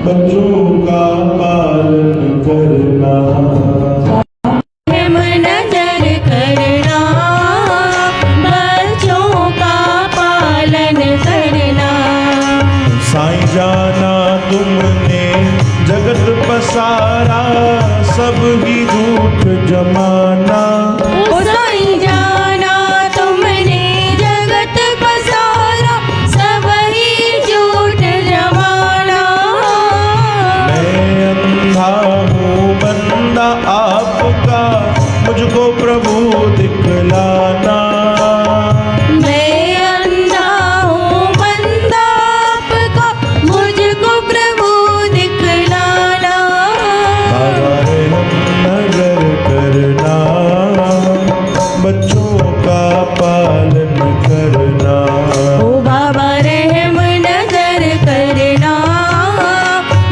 बच्चों का पालन करना, नजर करना, बच्चों का पालन करना। साईं जाना तुमने जगत पसारा, सब ही झूठ जमाना। ओ साईं जाना तुमने जगत पसारा, सब ही झूठ जमाना। मैं अंधा हूँ बंदा आपका, मुझको प्रभु दिखलाना। मैं अंधा हूँ बंदा आपका, मुझको प्रभु दिखलाना। बाबा रहम नजर करना, बच्चों का पालन करना। ओ बाबा रहम नजर करना,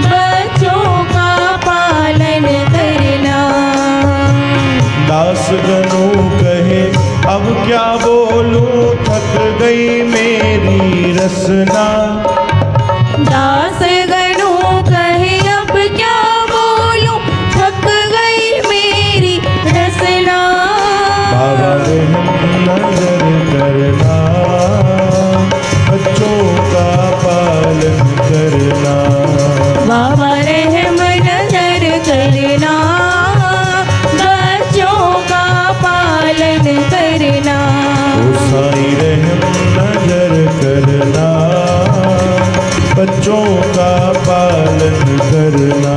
बच्चों का पालन करना। दास गनु कहे अब क्या बोलूं, थक गई मेरी रसना। दास गणों कहे अब क्या बोलूं, थक गई मेरी रसना। बाबा रहम नजर करना, बच्चों का पालन करना। बाबा रहम नजर करना, बच्चों का पालन करना। ओ साईं रहम नजर करना, बच्चों का पालन करना।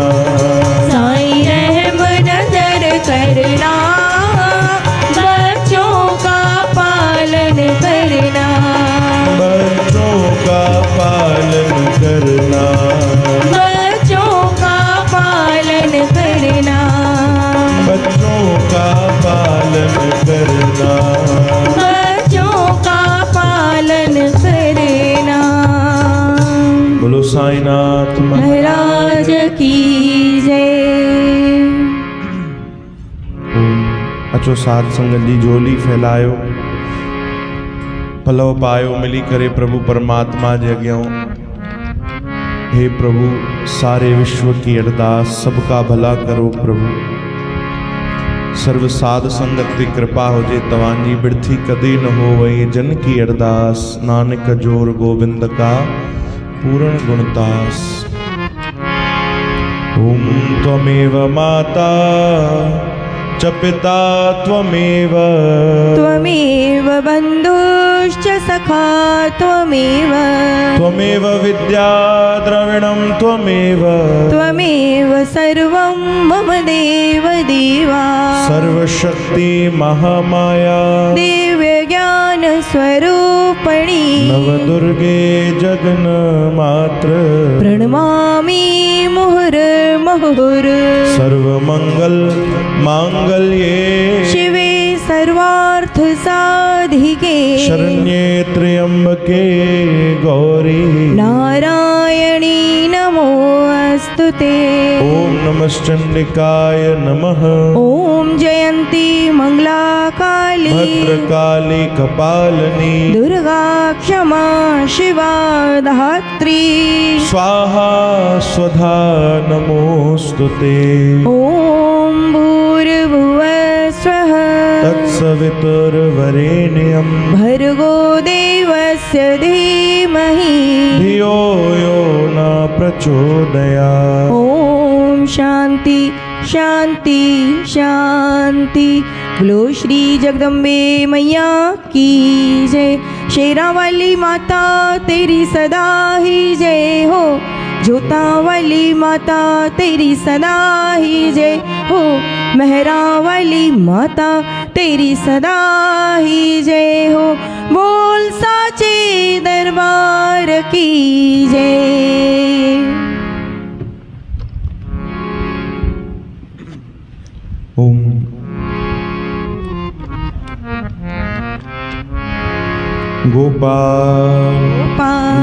साईं रहम नजर करना, बच्चों का पालन करना। बच्चों का पालन करना, बच्चों का पालन करना। बच्चों का पालन करना। बच्चों का पालन करना। बोलो साईनाथ महाराज की जय। अचो साध संगत जी झोली फैलायो, पलव पायो मिली करे प्रभु परमात्मा जे अॻियां। हे प्रभु सारे विश्व की अरदास, सबका भला करो प्रभु। सर्व साध संगत की कृपा होजे तवांजी, बिरथी कदी न हो वही जन की अरदास। नानक जोर गोविंद का पूर्ण गुणदास। ओम त्वमेव माता च पिता त्वमेव, त्वमेव बन्धुश्च सखा त्वमेव, त्वमेव विद्या द्रविणं त्वमेव, त्वमेव सर्वं मम देव देवा। सर्वशक्ति महामाया, दिव्य ज्ञान स्वरूपिणी, नवदुर्गे जगन्मात्र, प्रणमामि मुहुर्मुहुः। सर्वमंगल मांगल्ये शिवे सर्वार्थ साधिके, शरण्ये त्र्यंबके गौरी नारायणी नमोऽस्तुते। ओम नमश्चंडिकाय नमः। ॐ जयन्ती मंगला काली, भद्रकाली कपालिनी, दुर्गा क्षमा शिवा धात्री। स्वाहा स्वधा नमोस्तुते। ॐ भूर्भुवः स्वः, तत्सवितुर्वरेण्यं भर्गो देवस्य धीमहि, धियो यो न प्रचोदयात्। ओम शांति शांति शांति। बोलो श्री जगदम्बे मैया की जय। शेरा वाली माता तेरी सदा ही जय हो, जोता वाली माता तेरी सदा ही जय हो, मेहरा वाली माता तेरी सदा ही जय हो। बोल साचे दरबार की जय। ओम गोपाल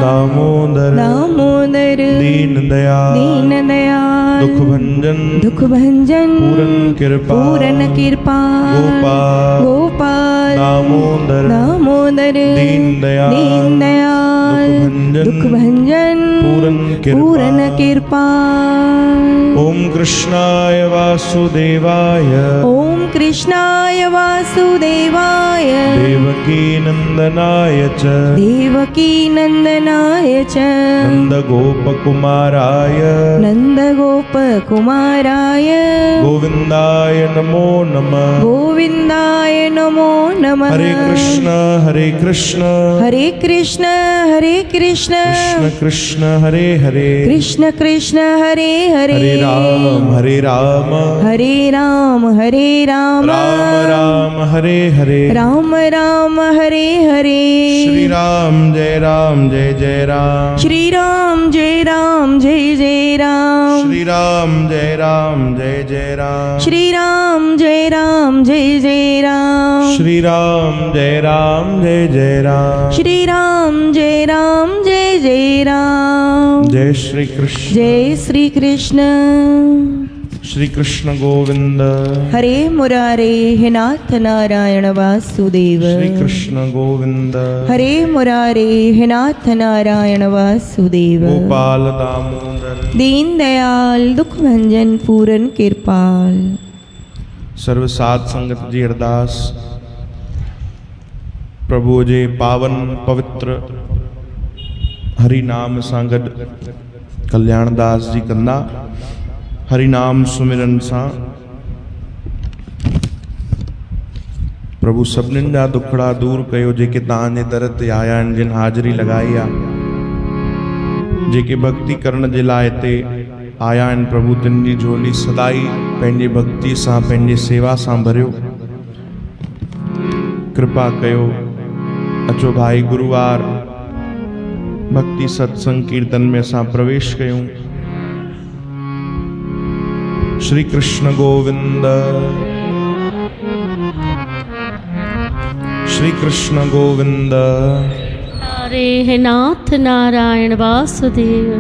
दामोदर दामोदर दीन दयाल दीन दयाल दुख भंजन दुख भंजन पूरन कृपा गोपाल गोपाल दामोदर दीन दयाल दुख भंजन पूरन पूरन कृपा ओम कृष्णाय वासुदेवाय ओम कृष्णाय वासुदेवाय देवकी नंदनाय च देवकी नंदनाय च नंदगोपकुमाराय नंदगोपकुमाराय गोविंदाय नमो नमः गोविंदाय नमो नमः हरे कृष्ण हरे कृष्ण हरे कृष्ण कृष्ण कृष्ण हरे हरे कृष्ण कृष्ण हरे हरे हरे राम हरे राम हरे राम हरे राम राम राम हरे हरे राम राम हरे हरे श्री राम जय जय राम श्री राम जय जय राम श्री राम जय जय राम श्री राम जय जय राम श्री राम जय जय राम श्री राम जय जय राम जय श्री कृष्ण जय श्री कृष्ण श्री कृष्ण गोविंद हरे मुरारे हे नाथ नारायण वासुदेव श्री कृष्ण गोविंद हरे मुरारे हे नाथ नारायण वासुदेव गोपाल दामोदर दीन दयाल दुख भंजन पूरन कृपाल सर्व साध संगत जी अरदास प्रभु जे पावन पवित्र हरि नाम सां गॾु कल्याणदास जी कंदा हरि नाम सुमिरन सां प्रभु सभिनीनि जा दुखड़ा दूर कयो जेके तव्हांजे दर ते आया आहिनि जिन हाज़िरी लगाई आहे जेके भक्ति करण जे लाइ हिते आया आहिनि प्रभु तिन जी झोली सदाई पंहिंजे भक्ति सां पंहिंजे सेवा सां भरियो कृपा कयो अचो भाई गुरुवार भक्ति सत्संग कीर्तन में असां प्रवेश कयूं श्री कृष्ण गोविंद श्री कृष्ण गोविंद हरे हे नाथ नारायण वासुदेव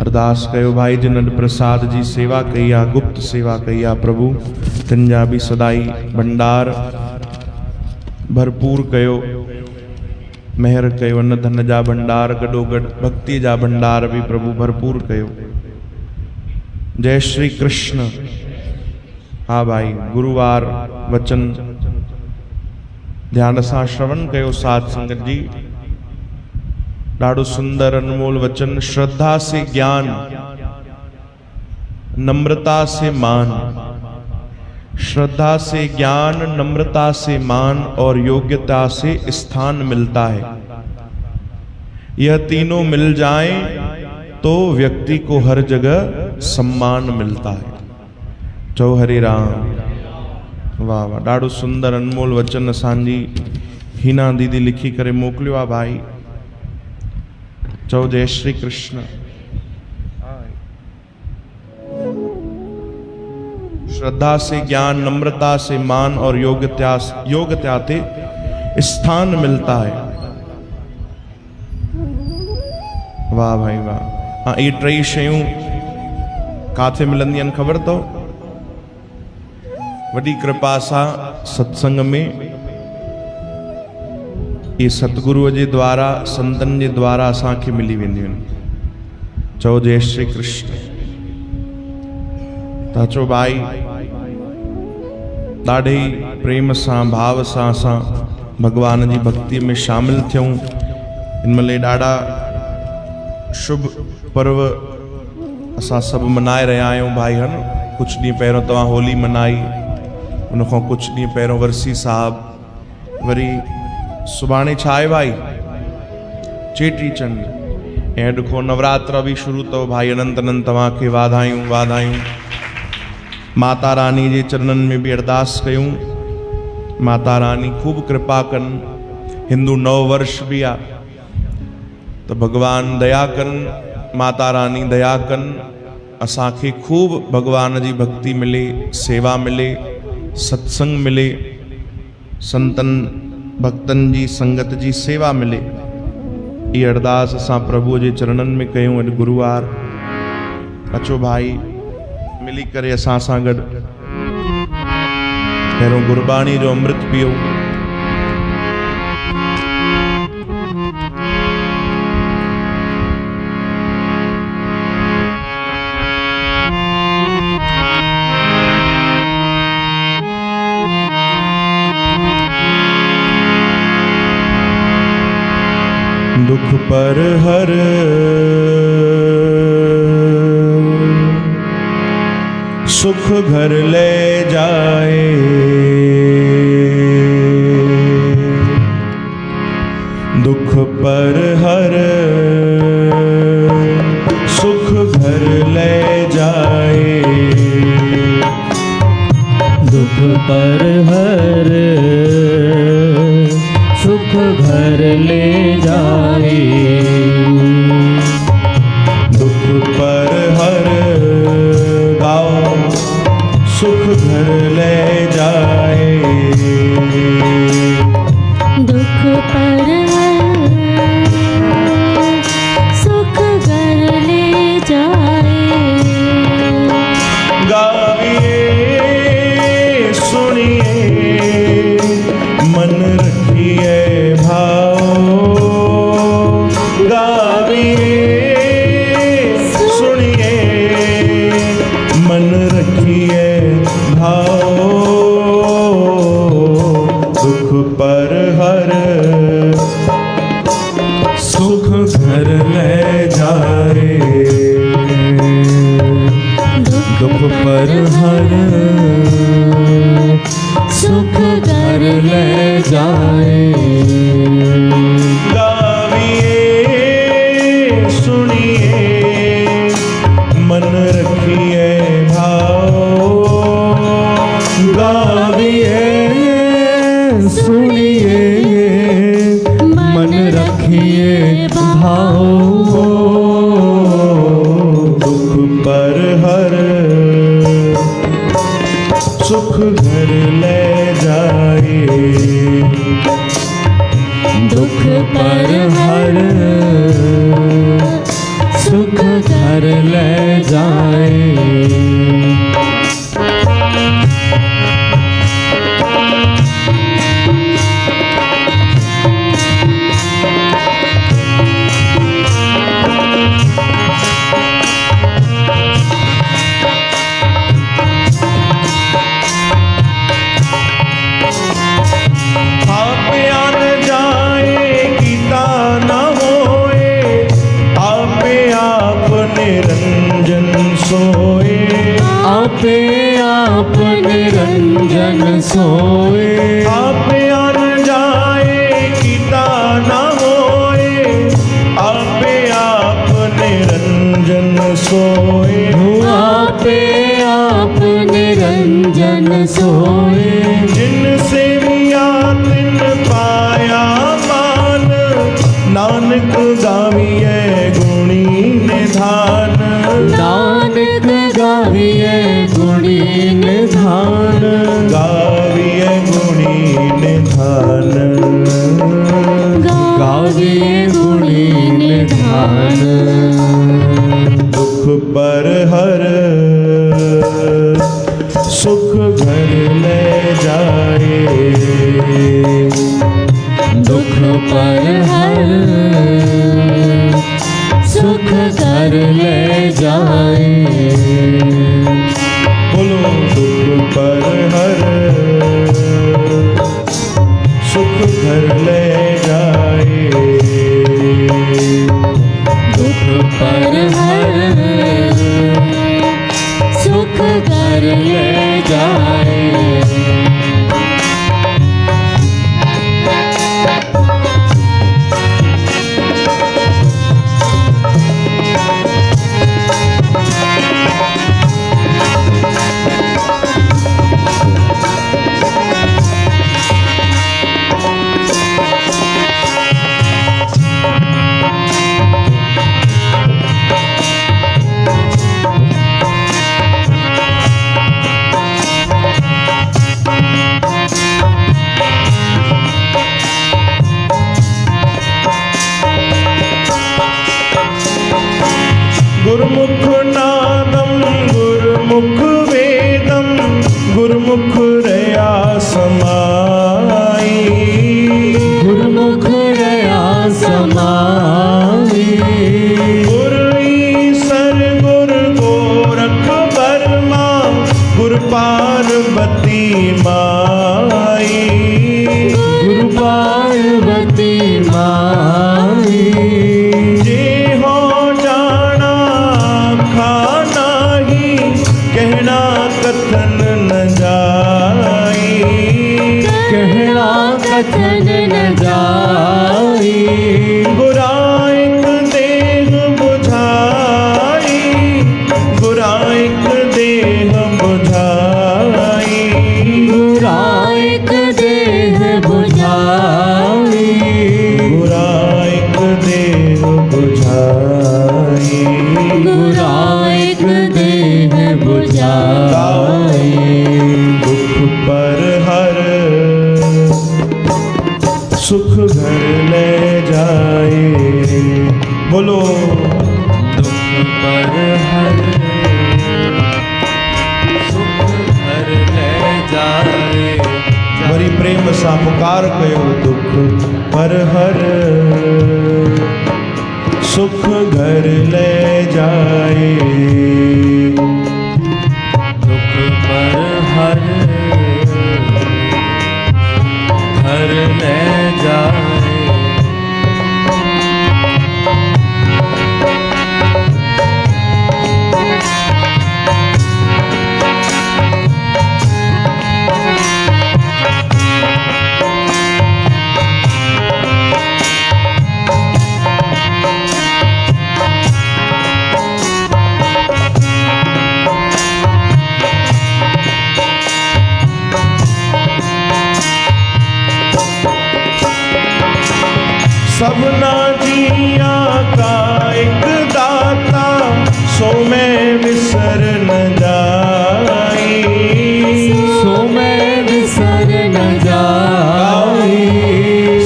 अरदास कयो भाई जिन प्रसाद जी सेवा कई आहे गुप्त सेवा कई आहे प्रभु तिन जा बि सदाई भंडार भरपूर कयो मेहर कयो अन्न धन जा भंडार गॾोगॾु भक्ति जा भंडार भी प्रभु भरपूर कयो जय श्री कृष्ण हाँ भाई गुरुवार वचन ध्यान सां श्रवण कयो साध संगत जी ॾाढो सुंदर अनमोल वचन श्रद्धा से ज्ञान नम्रता से मान श्रद्धा से ज्ञान नम्रता से मान और योग्यता से स्थान मिलता है यह तीनों मिल जाएं तो व्यक्ति को हर जगह सम्मान मिलता है चौ हरे राम वाह वाह ॾाढो सुंदर अनमोल वचन असांजी हीना दीदी लिखी करे मोकिलियो आहे भाई चौ जय श्री कृष्ण श्रद्धा से ज्ञान नम्रता से मान और योग्यता ते स्थान मिलता है वाह भाई वाह हाँ ये टई शयूं काथे मिलंदी आहिनि ख़बर अथव वॾी कृपा सां सत्संग में ये सतगुरुअ जे द्वारा संतन जे द्वारा असांखे मिली वेंदियूं आहिनि चओ जय श्री कृष्ण त अचो भाई ॾाढे प्रेम सां भाव सां असां भगवान जी भक्ति में शामिल थियूं इन महिल ॾाढा शुभ पर्व असां सभु मनाए रहिया आहियूं भाई हन कुझु ॾींहं पहिरियों तव्हां होली मनाई उन खां कुझु ॾींहं पहिरियों वरसी साहब वरी सुभाणे छा आहे भाई चेटी चंड ऐं अॼु खां नवरात्रा भी शुरू अथव भाई अनंत अनंत तव्हांखे वाधायूं वाधायूं माता रानी जे चरणनि में भी अरदास कयूं माता रानी खूब कृपा कन हिंदू नव वर्ष भी आ तो भगवान दया कन माता रानी दया कन असांखे खूब भगवान जी भक्ति मिले सेवा मिले सत्संग मिले संतन भक्तन जी संगत जी सेवा मिले ये अरदास असां प्रभु जे चरणनि में कयूं अॼु गुरुवार अचो भाई मिली करे असां सां गॾु पहिरों गुरबाणी जो अमृत पियो पर हर सुख घर ले जाए। दुख पर हर सुख घर ले जाए। दुख पर हर सुख घर ले जाए। दुख पर हर गाओ सुख घर ले जाए। दुख पर सुख घर ले जाए। गाविए सुनिए मन रखिए भाव। गाविए सुनिए मन रखिए भाव। दुख पर हर सुख घर ले जाए। दुख पर हर सुख घर ले जाए। गाविए सुनिए मन रखिए भाव। गाविए सुनिए मन रखिए भाव। दुख पर हर सुख घर ले जाए। दुख पर हर सुख घर ले जाए। आप आन जाए गीता न होए। आप निरंजन सोए। आपे आप निरंजन सोए। आप आन जाए गीता न होए। आप निरंजन सोए। आपे आप निरंजन सोए। जिनसे मिया तिन पाया मान। नानक गाविए गुणी निधान। नानक गाविए गुणी निधान। गाविए गुणी निधान। गाविए गुणी निधान। दुख पर हर सुख घर ले जाए। दुख पर हर सुख घर ले जाए। बोलो दुख पर हर सुख घर ले जाए। दुख पर हर सुख घर ले जाए। गुरुमुख नादम गुरुमुख वेदम। गुरुमुख रया समाई। गुरुमुख रया समाई। गुरु ईसर गुरु गोरख बर्मा। गुरु पार्वती माई। गुरु पार्वती माई। बुझाई। गुराइक देह बुझाई। दुख पर हर सुख घर ले जाए। बोलो दुख पर हर सुख घर ले जाए। बड़ी प्रेम सा पुकार कयो। दुख पर हर सुख घर ले जाए। दुख पर हर घर ले जाए। सबना जिया का एक दाता, सो मैं विसर न जाई। सो मैं विसर न जाई।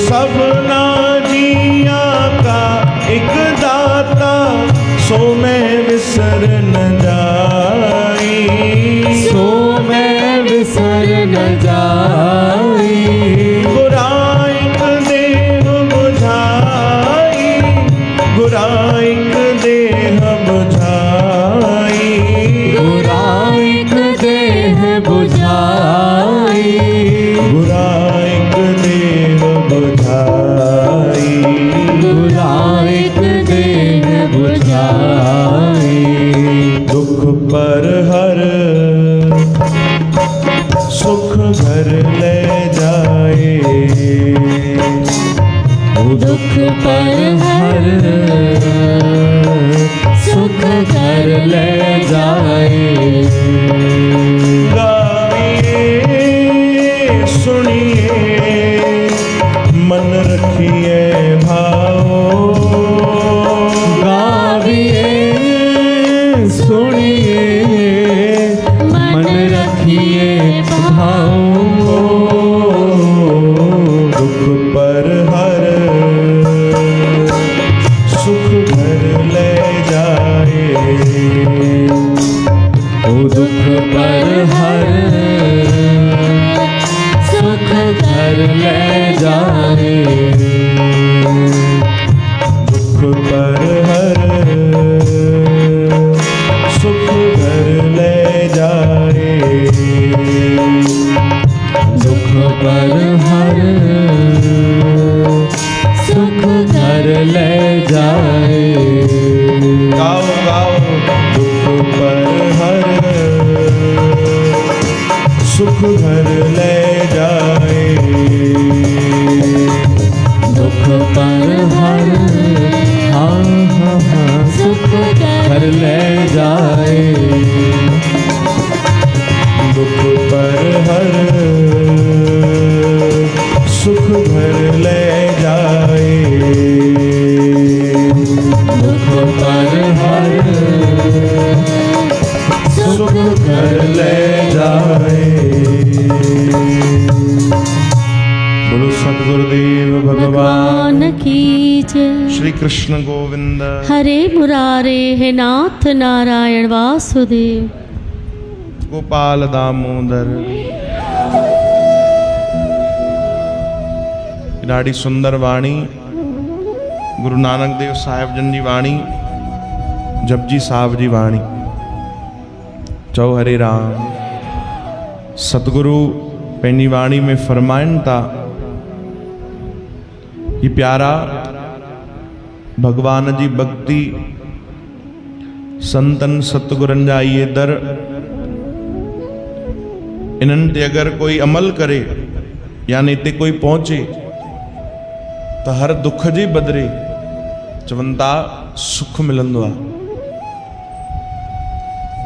सबना जिया का एक दाता, सो मैं विसर न जाई। सो मैं विसर न जाई। गुराइक देह बुझाई। गुराइक देह बुझाई। गुराइक देह बुझाई। गुराइक देह बुझाई। गुराइक देह बुझाई। दुख पर हर सुख घर ले जाए। दुख पर हर सुख घर ले जाए। गाइए सुनिए मन रखिए भाओ। गाविए सुनिए मन रखिए भाओ। दुख पर हर सुख घर ले जाए। ओ दुख पर हर सुख घर ले जाए। दुख पर हर सुख घर ले जाए। दुख पर हर सुख घर ले जाए। गाओ गाओ। दुख पर हर सुख घर ले जाए। दुख पर हर हाँ हाँ हाँ सुख घर ले जाए। दुख पर हर सुख घर ले जाए। दुख पर हर सुख घर ले जाए। बोलो सद्गुरुदेव भगवान भगवान की जय। श्री कृष्ण गोविंद। हरे मुरारे हे नाथ नारायण वासुदेव। गोपाल दामोदर। ॾाढी सुंदर वाणी गुरु नानक देव साहिब जन जी वाणी, जपजी साहिब जी वाणी। चओ हरे राम। सतगुरु पंहिंजी वाणी में फरमाइनि था कि प्यारा भगवान जी भक्ति, संतन सतगुरनि जा इहे दर, इन्हनि ते अगर कोई अमल करे यानी हिते कोई पहुचे तो हर दुख जे बदिरे चवनि था सुख मिलंदो आहे।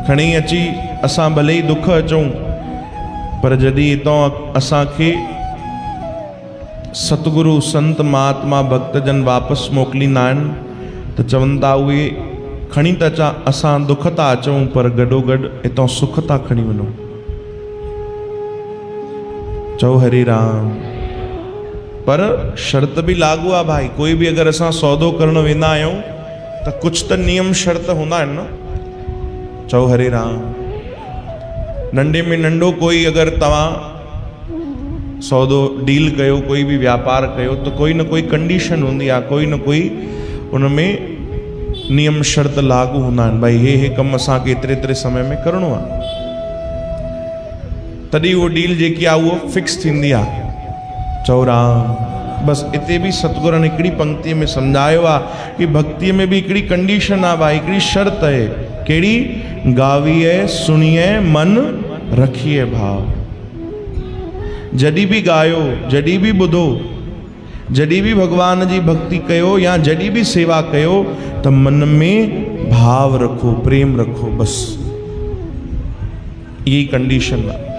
खणी अची असां भले ई दुख अचूं, पर जॾहिं हितां असांखे सतगुरु संत महात्मा भक्तजन वापसि मोकिलींदा आहिनि त चवनि था उहे खणी त अचां, असां दुख था अचूं पर गॾोगॾु हितां सुख था खणी वञूं। चओ हरे राम। पर शर्त भी लागू आहे भाई, कोई भी अगर असां सौदो करण वेंदा आहियूं त कुछ त नियम शर्त हूंदा आहिनि न। चओ हरे राम। नंढे में नंढो कोई अगर तव्हां सौदो डील कयो, कोई भी व्यापार कयो, तो कोई न कोई कंडीशन हूंदी आहे, कोई न कोई उनमें नियम शर्त लागू हूंदा आहिनि। भाई हे कम असांखे एतिरे एतिरे समय में करिणो आहे, तॾहिं उहो डील जेकी आहे उहो फिक्स थींदी आहे। चओ राम। बस इते भी सतगुरनि हिकिड़ी पंक्तिअ में सम्झायो आहे कि भक्तिअ में भी हिकिड़ी कंडीशन आहे भाई, हिकिड़ी शर्त आहे। कहिड़ी? गावीअ सुणीअ मन रखिए भाव। जॾहिं भी गायो, जॾहिं भी ॿुधो, जॾहिं भी भगवान जी भक्ति कयो या जॾहिं भी सेवा कयो त मन में भाव रखो, प्रेम रखो, बस यही कंडीशन आहे।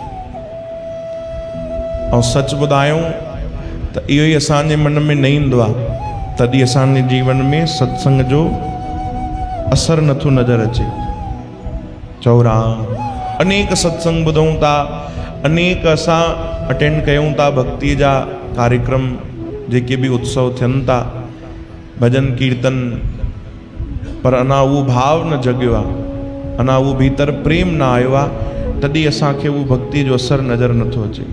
और सच ॿुधायूं त इहो ई असांजे मन में न ईंदो आहे, तॾहिं असांजे जीवन में सत्संग जो असर नथो नज़र अचे। चओ राम। अनेक सत्संग ॿुधूं था, अनेक असां अटेंड कयूं था भक्ति जा कार्यक्रम, जेके भी उत्सव थियनि था, भजन कीर्तन, पर अञा उहो भाव न जगियो आहे, अञा उहो भीतर प्रेम न आयो आहे, तॾहिं असांखे उहो भक्ति जो असर नज़र नथो अचे।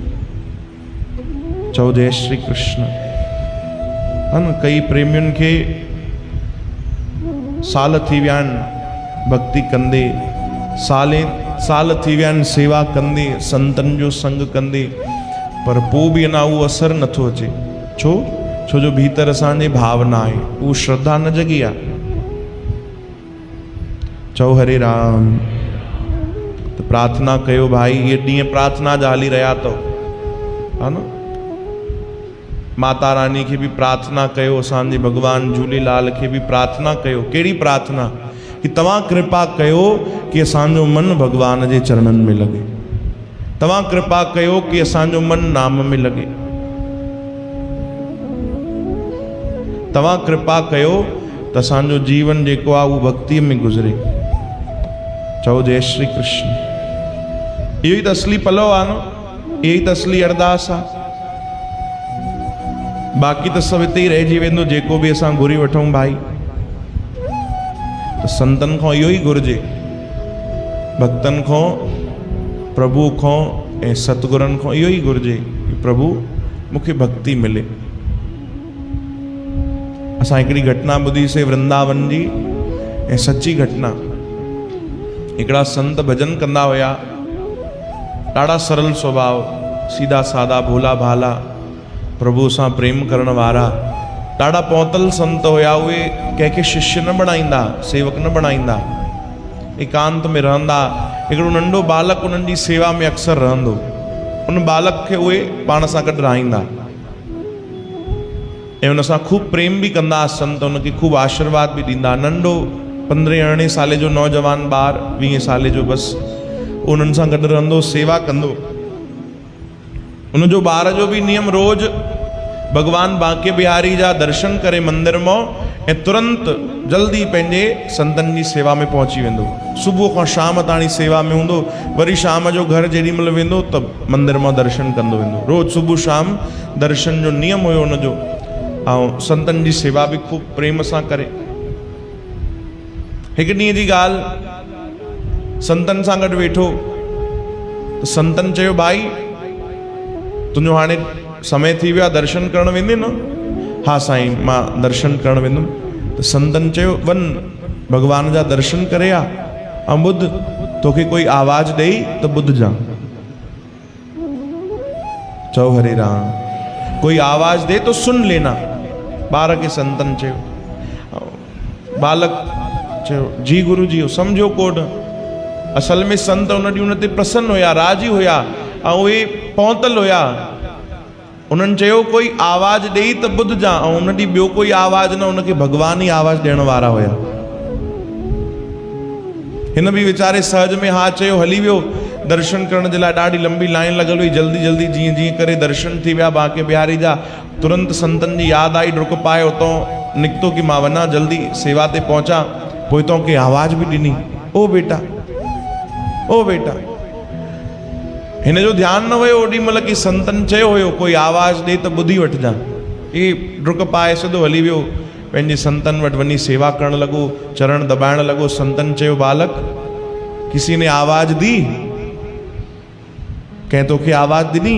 चओ जय श्री कृष्ण। है न, कई प्रेमियुनि खे साल थी विया आहिनि भक्ति कंदे, साल थी विया आहिनि सेवा कंदे, संतनि जो संग कंदे, पर पोइ बि अञा उहो असर नथो अचे। छो जो भीतर असांजे भाव न आहे, उहो श्रद्धा न जगी आहे। चओ हरे राम। तो प्रार्थना कयो भाई, ये ॾींहं प्रार्थना जा हली रहिया अथव, है न। माता रानी खे भी प्रार्थना कयो, असांजे भगवान झूलेलाल खे भी प्रार्थना कयो। कहिड़ी प्रार्थना? कि तव्हां कृपा कयो कि असांजो मन भगवान जे चरणनि में लगे, तव्हां कृपा कयो कि असांजो मन नाम में लगे, तव्हां कृपा कयो त असांजो जीवन जेको आहे उहो भक्तिअ में गुज़रे। चओ जय श्री कृष्ण। इहो ई त असली पलव आहे न, इहो ई त असली अरदास आहे। बाक़ी त सभु हिते ई रहिजी वेंदो, जेको बि असां घुरी वठूं भाई। त संतनि खां इहो ई घुरिजे, भक्तनि खां, प्रभु खां ऐं सतगुरनि खां इहो ई घुरिजे कि प्रभु मूंखे भक्ति मिले। असां हिकिड़ी घटना ॿुधीसीं वृंदावन जी, ऐं सची घटना। हिकिड़ा संत भजन कंदा हुया, ॾाढा सरल स्वभाव, सीधा सादा, भोला भाला, प्रभु सां प्रेम करण वारा, ॾाढा पहुतल संत हुया। उहे कंहिंखे शिष्य न बणाईंदा, सेवक न बणाईंदा, एकांत में रहंदा। हिकिड़ो नंढो बालक उन्हनि जी सेवा में अक्सर रहंदो, उन बालक खे उहे पाण सां गॾु रहाईंदा ऐं उन सां खूब प्रेम भी कंदा। संत उनखे खूब आशीर्वाद भी ॾींदा। नंढो 15-18 साले जो नौजवान ॿार, 20 साले जो, बस उन्हनि सां गॾु रहंदो, सेवा कंदो। उनजो ॿार जो भी नियम रोज भगवान बांके बिहारी जा दर्शन करे मंदिर मां ऐं तुरंत जल्दी पंहिंजे संतनि जी सेवा में पहुची वेंदो। सुबुह खां शाम ताणी सेवा में हूंदो, वरी शाम जो घर जेॾी महिल वेंदो त मंदिर मां दर्शन कंदो वेंदो। रोज सुबुह शाम दर्शन जो नियम हुयो उनजो, ऐं संतनि जी सेवा भी खूब प्रेम सां करे। हिकु ॾींहं जी ॻाल्हि, संतनि सां गॾु वेठो त संतनि चयो, भाई तुंहिंजो हाणे समय थी वियो आहे, दर्शन करण वेंदे न? हा साईं, मां दर्शन करण वेंदुमि। त संतनि चयो, वञ भगवान जा दर्शन करे आ, ऐं ॿुध, तोखे कोई आवाज़ ॾेई त ॿुधजां। चओ हरे राम। कोई आवाज़ दे तो सुन लेना, ॿार खे संतनि चयो। बालक चयो, जी गुरु जी, सम्झो कोन। असल में संत उन ॾींहुं उन ते प्रसन्न हुया, राजी हुया, ऐं उहे पहुतल हुया। उन्हनि चयो, कोई आवाज़ ॾेई त ॿुधजां, ऐं उन ॾींहुं ॿियो कोई आवाज़ न, उनखे भगवान ई आवाज़ ॾियण वारा हुया। हिन बि वीचारे सहज में हा चयो, हली वियो दर्शन करण जे लाइ। ॾाढी लंबी लाइन लॻल हुई, जल्दी जल्दी जीअं जीअं करे दर्शन थी विया बांके बिहारी जा। तुरंत संतनि जी यादि आई, डुक पाए उतां निकतो कि मां वना जल्दी सेवा ते पहुंचा, पोइतों के आवाज भी ॾिनी, ओ बेटा, ओ बेटा। हिन जो ध्यान न हुयो ओॾी महिल कि संतन चयो हुयो कोई आवाज ॾे त ॿुधी वठिजां। ये डुक पाए सिधो हली वियो, पंहिंजे संतन वटि वञी सेवा करण लॻो, चरण दबाइण लॻो। संतन चयो, बालक किसी ने आवाज दी? कंहिं तोखे आवाज ॾिनी?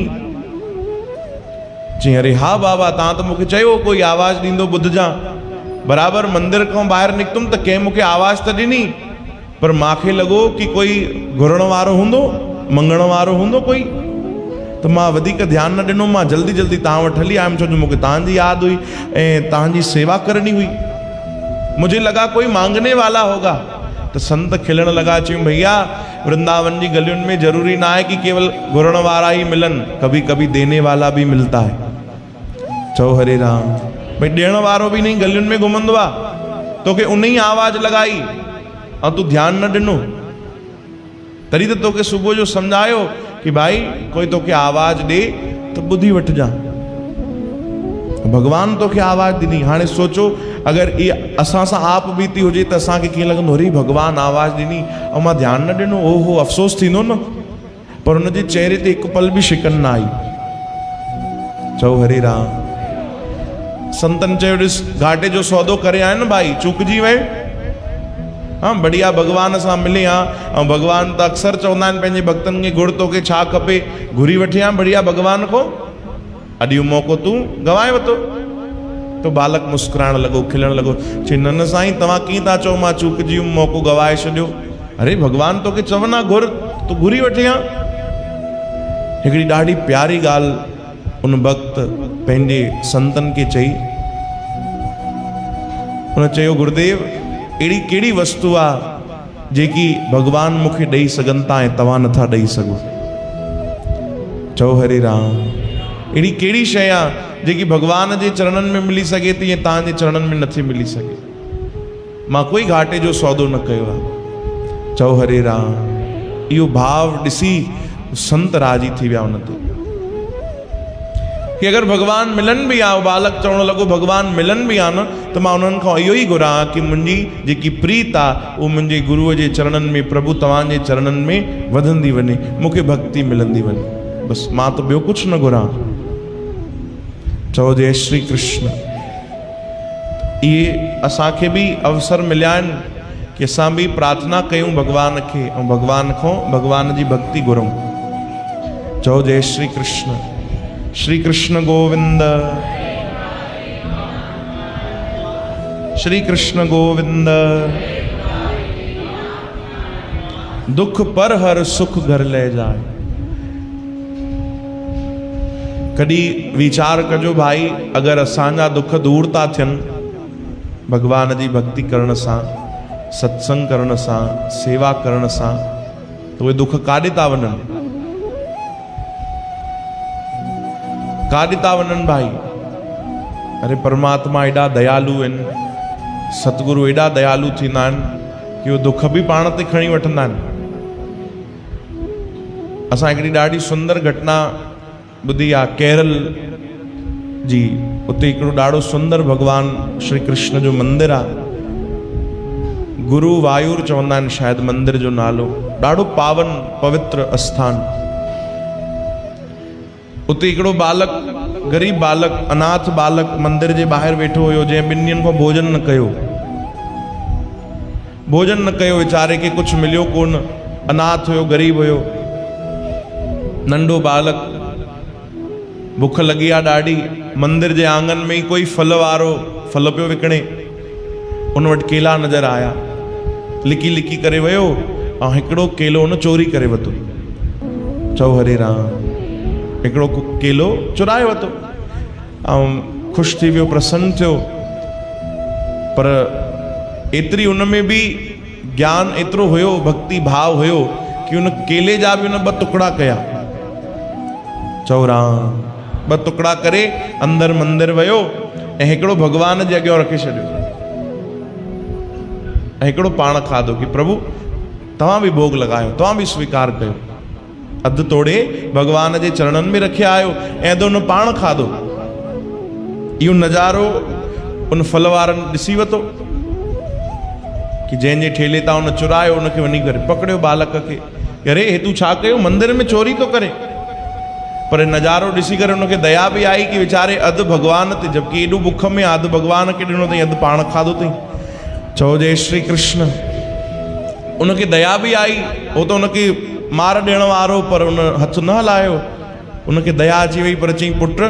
चई, अरे हा बाबा, तव्हां त मूंखे चयो कोई आवाज ॾींदो ॿुधजां। बराबरि मंदिर खां ॿाहिरि निकितुमि त कंहिं मूंखे आवाज त ॾिनी, पर मूंखे लॻो कि कोई घुरण वारो हूंदो, मंगण वारो हूंदो कोई, त मां वधीक ध्यानु न ॾिनो। मां जल्दी जल्दी तव्हां वटि हली आयुमि, छो जो मूंखे तव्हांजी यादि हुई ऐं तव्हांजी सेवा करणी हुई। मुझे लगा कोई मांगने वाला होगा। तो संत खिलण लगा, चयूं भैया वृंदावन जी गलियुनि में जरूरी ना है कि केवल घुरण वारा ही मिलन, कभी कभी देने वाला भी मिलता है। चओ हरे राम। भाई ॾियण वारो भी नहीं गलियुनि में घुमंदो आहे, तोखे उन ही आवाज लगाई ऐं तूं ध्यानु न ॾिनो, तॾहिं त तोखे सुबुह जो सम्झायो कि भाई कोई तोखे आवाज ॾे त ॿुधी वठिजां। भगवान तोखे आवाज ॾिनी। हाणे सोचो अगर ये असां सां आप बीती हुजे त असांखे कीअं लॻंदो, अरे भगवान आवाज ॾिनी ऐं मां ध्यानु न ॾिनो, ओहो अफ़सोस थींदो न। पर हुनजे चेहरे ते हिकु पल भी शिकन न आई। चओ हरे राम। संतन चयो, ॾिस घाटे जो सौदो करे आया न भाई, चूकजी वए। हाँ बढ़िया भगवान सां मिले आ, ऐं भगवान त अक्सर चवंदा आहिनि पंहिंजे भक्तनि खे, गुड़ तोखे छा खपे, घुरी वठी आ बढ़िया भगवान को, अॼु इहो मौक़ो तूं गवाए वरितो। तो बालक मुस्कुराइण लॻो, खिलण लॻो, चई न न साईं, तव्हां कीअं था चओ मां चूकजी वियुमि, मौक़ो गवाए छॾियो। अरे भगवान तोखे चवनि घुर, तूं घुरी वठी आ। हिकिड़ी ॾाढी प्यारी ॻाल्हि उन भक्त पंहिंजे संतन खे चई। उन चयो, गुरुदेव अहिड़ी कहिड़ी वस्तु आहे जेकी भगवान मूंखे ॾेई सघनि था ऐं तव्हां नथा ॾेई सघो? चओ हरे राम। अहिड़ी कहिड़ी शइ आहे जेकी भगवान जे चरणनि में मिली सघे थी ऐं तव्हांजे चरणनि में नथी मिली सघे? मां कोई घाटे जो सौदो न कयो आहे। चओ हरे राम। इहो भाव ॾिसी संत राजी थी विया उन ते कि अगर भगवान मिलन भी आ, बालक चवण लॻो भगवान मिलन भी आ न, तो मां उन्हनि खां इहो ई घुरां कि मुंहिंजी जेकी प्रीत आहे उहो मुंहिंजे गुरुअ जे चरणनि में, प्रभु तव्हांजे चरणनि में वधंदी वञे, मूंखे भक्ति मिलंदी वञे। बस मां तो ॿियो कुछ न घुरां। चओ जय श्री कृष्ण। इहे असांखे भी अवसर मिलिया आहिनि कि असां भी प्रार्थना कयूं भगवान खे ऐं भगवान खां भगवान जी भक्ति घुरूं। चओ जय श्री कृष्ण। श्री कृष्ण गोविंद, श्री कृष्ण गोविंद। दुख पर हर सुख घर ले जाए। कॾहिं वीचार कजो भाई, अगर असांजा दुख दूर था थियनि भगवान जी भक्ति करण सां, सत्संग करण सां, सेवा करण सां, तो उहे दुख काॾे था वञनि? काॾे था वञनि भाई? अरे परमात्मा एॾा दयालु आहिनि, सतगुरु एॾा दयालु थींदा आहिनि कि उहे दुख भी पाण ते खणी वठंदा आहिनि। असां हिकिड़ी ॾाढी सुंदर घटना ॿुधी आहे केरल जी। उते हिकिड़ो ॾाढो सुंदर भगवान श्री कृष्ण जो मंदिर आहे, गुरु वायुर चवंदा आहिनि शायदि मंदिर जो नालो। ॾाढो पावन पवित्र स्थान। उते हिकिड़ो बालक, गरीब बालक, अनाथ बालक मंदिर जे ॿाहिरि वेठो हुयो, जंहिं ॿिनि ॾींहंनि खां भोजन न कयो। भोजन न कयो, वीचारे खे कुझु मिलियो कोन, अनाथ हुयो, गरीब हुयो, नंढो बालक। बुख लगी आ ॾाढी। मंदिर जे आंगन में ही कोई फल वारो फल पियो विकिणे। उन वटि केला नज़र आया, लिकी लिकी करे वियो ऐं हिकिड़ो केलो उन चोरी करे वरितो। चओ हरे राम। हिकिड़ो केलो चुराए वरितो ऐं ख़ुशि थी वियो, प्रसन्न थियो। पर एतिरी उन में भी ज्ञान एतिरो हुयो, भक्ति भाव हुयो कि उन केले जा भी उन 2 टुकड़ा कया। चओ राम। 2 टुकड़ा करे अंदर मंदिर वियो ऐं हिकिड़ो भगवान जे अॻियां रखी छॾियो ऐं हिकिड़ो पाण खाधो कि प्रभु तव्हां भी भोग लॻायो, तव्हां भी स्वीकार कयो। अधु तोड़े भगवान जे चरणनि में रखिया आयो ऐं अधु उन पाण खाधो। इहो नज़ारो उन फल वारनि ॾिसी वरितो कि जंहिंजे ठेले तां उन चुरायो उनखे वञी करे पकड़ियो बालक खे, अरे हे तूं छा कयो, मंदिर में चोरी थो करे। पर नज़ारो ॾिसी करे उनखे दया बि आई कि वीचारे अधु भॻवान ते, जबकि एॾो बुख में अधु भॻवान खे ॾिनो अथई, अधु पाण खाधो अथई। चओ जय श्री कृष्ण। उनखे दया बि आई, हो तो उनखे मार ॾियण वारो, पर उन हथ न हलायो। उनखे दया अची वई, पर चई पुट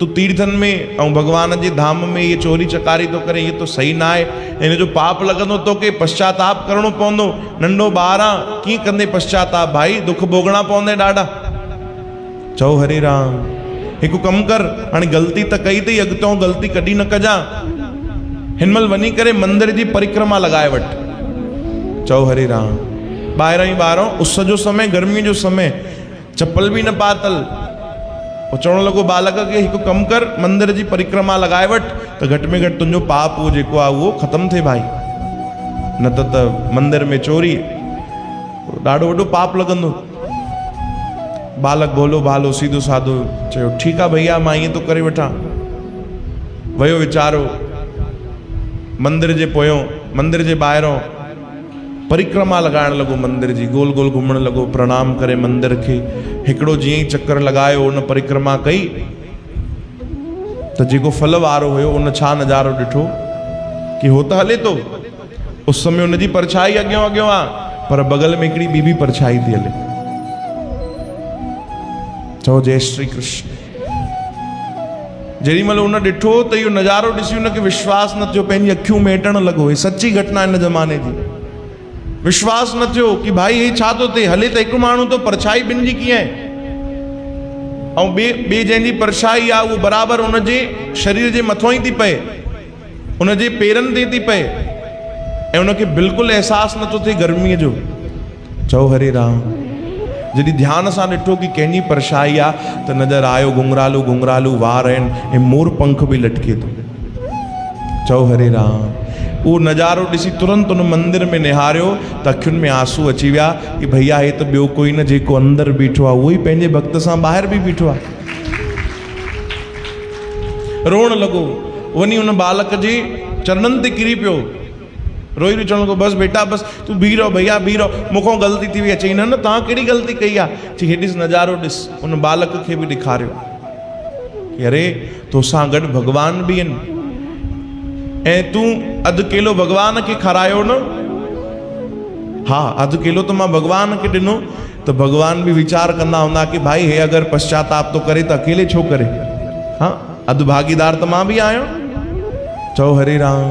तू तीर्थनि में ऐं भॻवान जे धाम में ये चोरी चकारी तो करे, ये तो सही ना आहे, इन जो पाप लॻंदो, तोखे पश्चाताप करणो पवंदो। नंढो ॿार आहे, कीअं कंदे पश्चाताप, भाई दुख भोगणा पवंदे ॾाढा। चओ हरे राम। हिकु कमु कर, हाणे ग़लती त कई अथई, अॻितो ग़लती कॾहिं न कजां। हिनमहिल वञी करे मंदिर जी परिक्रमा लॻाए वठि। चओ हरे राम। ॿाहिरां ई ॿाहिरों उस जो समय, गर्मी जो समय, चप्पल बि न पातल। वो चवण लॻो बालक खे हिकु कमु कर, मंदिर जी परिक्रमा लॻाए वठि, त घटि में घटि तुंहिंजो पाप उहो जेको आहे उहो ख़तमु थिए भाई। न त मंदिर में चोरी ॾाढो वॾो पाप लॻंदो। बालक भोलो भालो सीधो साधो चयो ठीकु आहे भैया, मां ईअं थो करे वठां। वियो वीचारो मंदिर जे पोयों, मंदिर जे ॿाहिरों परिक्रमा लॻाइण लॻो मंदिर जी, गोल गोल घुमण लॻो, प्रणाम करे मंदिर खे। हिकिड़ो जीअं ई चक्कर लॻायो, उन परिक्रमा कई, त जेको फल वारो हुयो उन छा नज़ारो ॾिठो कि हो त हले थो, उस समय उनजी परछाई अॻियां अॻियां आहे, पर बगल में हिकिड़ी ॿी बि परछाई थी हले। चओ जय श्री कृष्ण। जेॾी महिल उन ॾिठो त इहो नज़ारो ॾिसी उनखे विश्वास न थियो, पंहिंजी अखियूं मेटण लॻो। हे सची घटना हिन ज़माने जी। विश्वास न थियो कि भाई हे छा थो थिए, हले त हिकु माण्हू तो, परछाई ॿिनि जी कीअं आहे। ऐं ॿिए जंहिंजी परछाई आहे उहो बराबरि उनजे शरीर जे मथां ई थी पए, उनजे पेरनि ते थी पए, ऐं उनखे बिल्कुलु अहसासु नथो थिए गर्मीअ जो। चओ हरे राम। जॾहिं ध्यान सां ॾिठो कि कंहिंजी परछाई आहे, त नज़र आयो घुंघरालू घुंघरालू वार आहिनि ऐं मोर पंख बि लटके थो। चओ हरे राम। उहो नज़ारो ॾिसी तुरंत उन मंदिर में निहारियो, त अखियुनि में आंसू अची विया कि भैया हे त ॿियो कोई न, जेको अंदरि बीठो आहे उहो ई पंहिंजे भक्त सां ॿाहिरि बि बीठो आहे। रोअण लॻो, वञी उन बालक जे चरणनि ते किरी पियो, रोई चवण लॻो बसि बेटा बसि तूं बीह रहो भैया, बीह रहो, मूंखां ग़लती थी वई। चई न न, तव्हां कहिड़ी ग़लती कई आहे। चई हे ॾिस नज़ारो ॾिस। उन बालक खे बि ॾेखारियो कि अरे तोसां गॾु भॻवान बि आहिनि, ऐं तूं अधु केलो भॻवान खे खारायो न। हा, अधु केलो त मां भॻवान खे ॾिनो, त भॻवान बि वीचार कंदा हूंदा कि भाई हे अगरि पश्चाताप तो करे त अकेले छो करे, हाँ अधु भागीदार त मां बि आहियां। चओ हरे राम।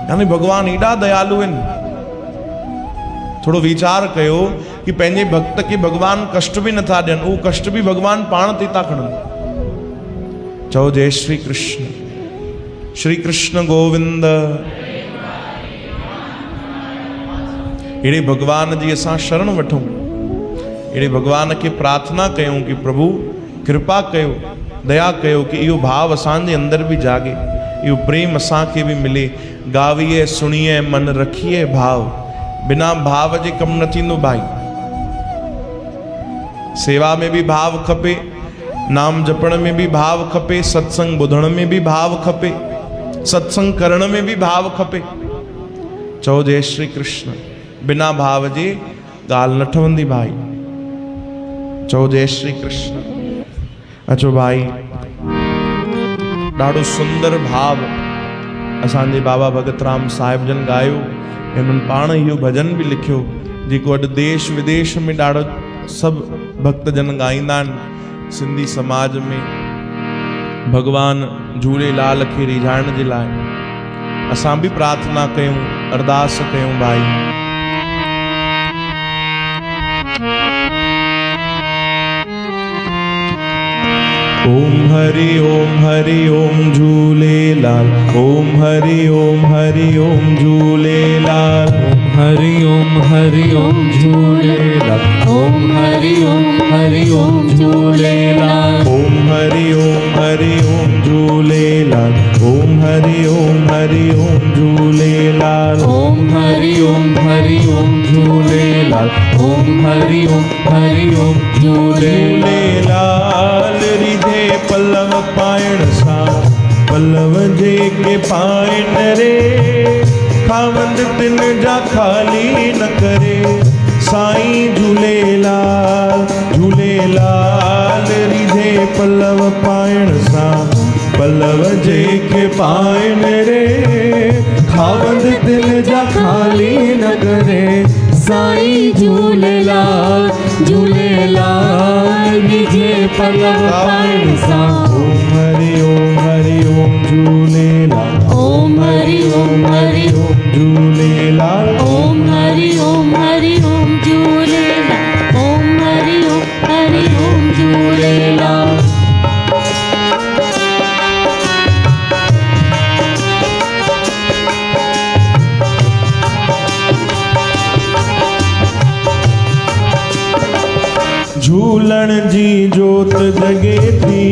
यानी भॻवान एॾा दयालु आहिनि। थोरो वीचार कयो कि पंहिंजे भक्त खे भॻवान कष्ट बि नथा ॾियनि, उहो कष्ट बि भॻवान पाण ते था खणनि। चओ जय श्री कृष्ण। श्री कृष्ण गोविंद। अहिड़े भॻवान जी असां शरण वठूं, अहिड़े भॻवान खे प्रार्थना कयूं कि प्रभु कृपा कयो, दया कयो कि इहो भाव असांजे अंदरि बि जागे, इहो प्रेम असांखे बि मिले। गावीअ सुणीअ मन रखीअ भाव, बिना भाव जे कमु न थींदो भाई। सेवा में भी भाव खपे, नाम जपण में भी भाव खपे, सत्संग ॿुधण में भी भाव खपे, सत्संग करण में भी भाव खपे। चओ जय श्री कृष्ण। बिना भाव जे ॻाल्हि न ठहंदी भाई। चओ जय श्री कृष्ण। अचो भाई, ॾाढो सुंदर भाव असांजे बाबा भगत राम साहिब जन गायो, ऐं उन्हनि पाण इहो भॼन भी लिखियो जेको अॼु देश विदेश में ॾाढो सभु भक्तजन ॻाईंदा आहिनि। सिंधी समाज में भगवान झूलेलाल खे रिझाइण जे लाइ असां भी प्रार्थना कयूं, अरदास कयूं भाई। ओम हरि ओम झूलेलाल, ओम हरि ओम झूलेलाल, ओम हरि ओम झूलेलाल, ओम हरि ओम झूलेलाल, ओम हरि ओम झूलेलाल, ओम हरि ओम झूलेलाल, ओम हरि ओम झूलेलाल, ओम हरि ओम झूलेलाल। झूलेलाल रिधे पल्लव पाइण सां पल्लव जे के पाइन रे खावंद तिन जा खाली न करे साईं झूलेलाल झूलेलाल रिझे पल्लव पाइण सां पल्लव जे के पाइन रे खावंद दिल जा खाली न करे साईं झूलेलाल झूलेलाल विजे पल्लव पाइण सां ओम हरि ओम झूलेलाल ओम हरि ओम झूलेलाल ओम हरि ओम झूलेलाल ओम हरि ओम झूलेलाल। झूलण जी जोत जगे थी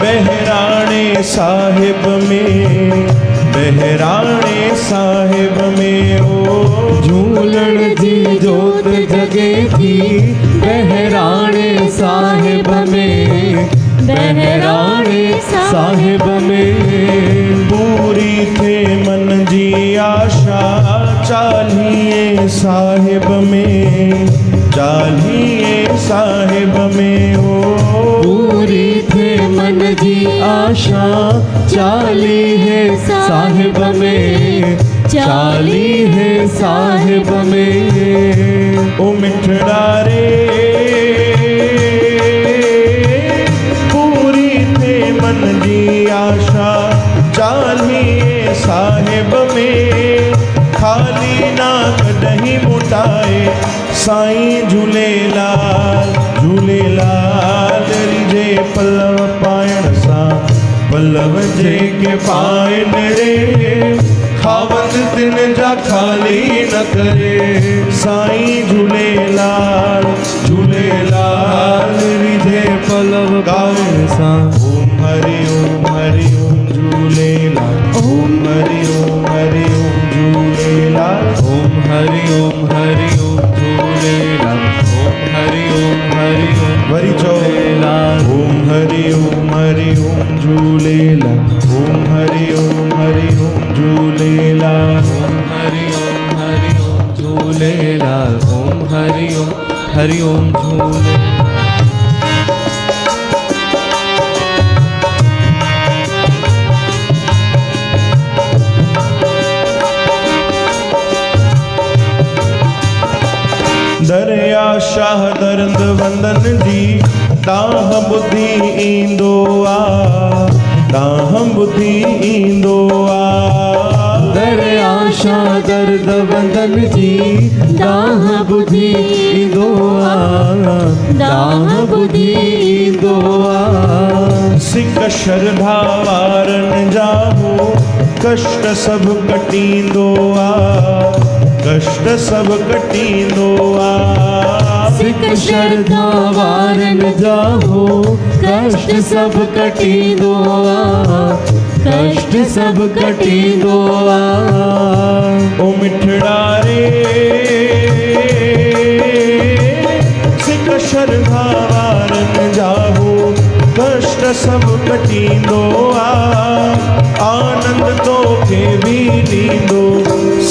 बहराणे साहिब में बहराणे साहिब में ओ झूलण जी जोत जगे थी बहराणे साहिब में बहराणे साहिब में पूरी थे मन जी आशा चालीहे साहिब में चालीहे साहिब में ओ पूरी थे मन जी आशा चाली है साहिब में चाली है साहिब में ओ मिठड़ा रे पूरी थे मन जी आशा चालीहे साहिब में खाली ना कॾहिं मोटाए साईं झूलेलाल झूलेलाल रिझे पल्लव पाइण सां पल्लव जे के पाइन रे खावत तिन जा खाली न करे साईं झूलेलाल झूलेलाल रिझे पल्लव पाइण सां ओम हरि ओम झूलेलाल ओम हरि ओम झूलेलाल ओम हरि ओम झूलेलाल ओम हरि ओम वरी चओ झूलेलाल ओम हरि ओम झूलेलाल ओम हरि ओम झूलेलाल ओम हरि ओम झूलेलाल ओम हरि ओम झूलेलाल। दरिया शाह दर्द वंदन जी ताह बुद्धि ईंदो आ ताह बुद्धि ईंदो आ दरिया शाह दर्द वंदन जी दाह बुद्धि ईंदो आ दाह बुद्धि ईंदो आ सिक श्रद्धा वारन जाहो कष्ट सब कटींदो आ कष्ट सब कटींदो आ सिक श्रद्धा वारन जाहो कष्ट सब कटींदो आ कष्ट सब कटींदो आ ओ मिठड़ा रे सिक श्रद्धा वारन जाहो कष्ट सब कटींदो आ आनंद तो के भी ॾींदो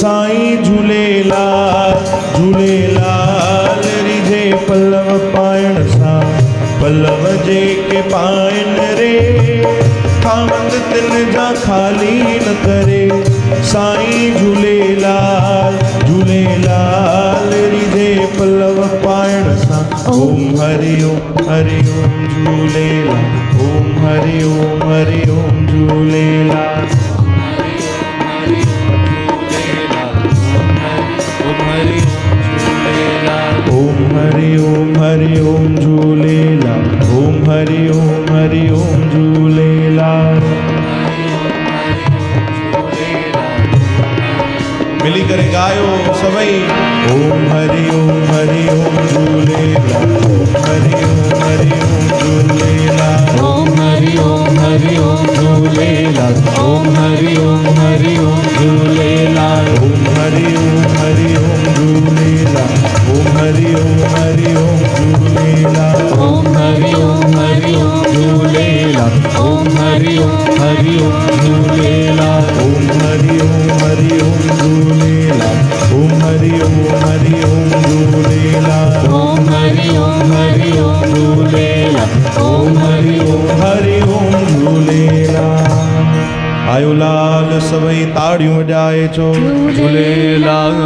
साईं झूलेलाल झूलेलाल रिझे पल्लव पाइण सां पल्लव जे के पाइन रे खावंद तिन जा खाली न करे साईं झूलेलाल झूलेलाल रिझे पल्लव पाइण सां ओम हरि ओम झूलेलाल ओम हरि ओम झूलेलाल ओम हरि ओम झूलेलाल ओम हरि ओम झूलेलाल। मिली करे गायो सभई ओम हरि ओम झूलेलाल ओम हरि ओम झूलेलाल ओम हरि ओम झूलेलाल ओम हरि ओम झूलेलाल ओम हरि ओम झूलेलाल ओम हरि ओम झूलेलाल ओम हरि ओम झूलेलाल ओम हरि ओम झूलेलाल सभई ताड़ियूं वॼाए चो झूलेलाल।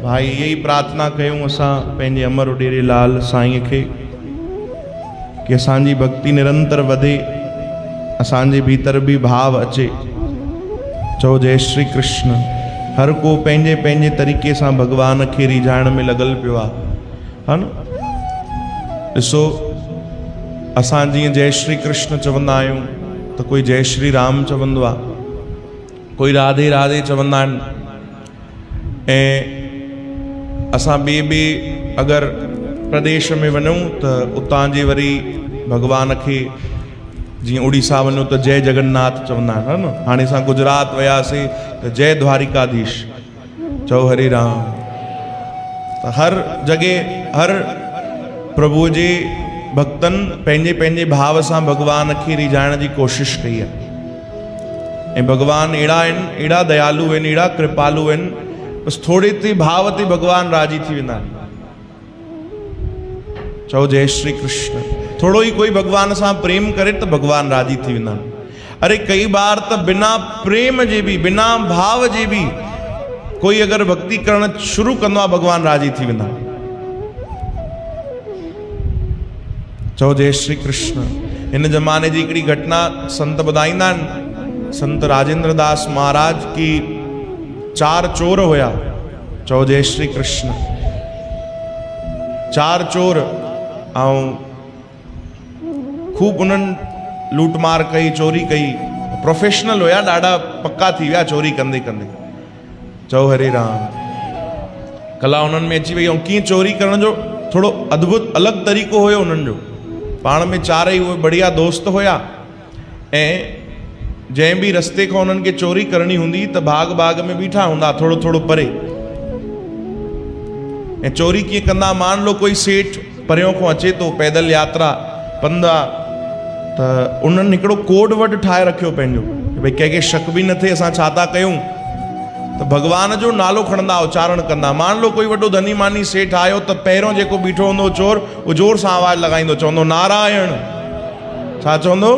भाई यही प्रार्थना कयूं असां पंहिंजे अमर उॾेरे लाल साईं खे कि असांजी भक्ति निरंतर वधे, असांजे भीतर भी भाव अचे। चओ जय श्री कृष्ण। हर को पंहिंजे पंहिंजे तरीक़े सां भगवान खे रिझाइण में लॻल पियो आहे, हा न। ॾिसो असां जीअं जय श्री कृष्ण चवंदा आहियूं त कोई जय श्री राम चवंदो आहे, कोई राधे राधे चवंदा आहिनि। ऐं असां ॿिए अगरि प्रदेश में वञूं त उतां जे वरी भगवान खे जीअं उड़ीसा वञो त जय जगन्नाथ चवंदा आहिनि, हा न। हाणे असां गुजरात वियासीं त जय द्वारिकाधीश, चओ हरे राम। त हर जॻह हर प्रभु जे भक्तनि पंहिंजे पंहिंजे भाव सां भगवान खे रिझाइण जी कोशिशि कई आहे। ऐं भगवान अहिड़ा आहिनि, अहिड़ा दयालु आहिनि, अहिड़ा कृपालु आहिनि, बसि थोरे ते भाव ते भगवान राजी थी वेंदा आहिनि। चओ जय श्री कृष्ण। थोड़ो ही कोई भगवान सां प्रेम करे तो भगवान राजी थी वेंदा आहिनि। अरे कई बार तो बिना प्रेम जे भी, बिना भाव जे भी कोई अगर भक्ति करण शुरू कंदो आहे भगवान राजी थी वेंदा। चओ जय श्री कृष्ण। इन जमाने जी हिकिड़ी घटना संत ॿुधाईंदा आहिनि, संत राजेंद्र दास महाराज की 4 चोर हुया। चओ जय श्री कृष्ण। 4 चोर ऐं खूब उन्हनि लूटमार कई, चोरी कई। प्रोफेशनल हुया, ॾाढा पक्का थी विया चोरी कंदे कंदे। चओ हरे राम। कला उन्हनि में अची वई। ऐं कीअं चोरी करण जो थोड़ो अद्भुत अलॻि तरीक़ो हुयो उन्हनि जो। पाण में 4 उहे बढ़िया दोस्त हुया। ऐं जंहिं बि रस्ते खां उन्हनि खे चोरी करणी हूंदी त भाग में बीठा हूंदा, थोड़ो थोड़ो परे। ऐं चोरी कीअं कंदा, मान लो कोई सेठ परियों खां अचे तो, पैदल यात्रा पंधु आहे, त उन्हनि हिकिड़ो कोड वर्ड ठाहे रखियो पंहिंजो, भई कंहिंखे शक बि न थिए असां छा था कयूं। त भगवान जो नालो खणंदा, उच्चारण कंदा। मान लो कोई वॾो धनी मानी सेठ आयो त पहिरियों जेको बीठो हूंदो चोर, उहो जोर सां आवाज़ु लॻाईंदो, चवंदो नारायण। छा चवंदो?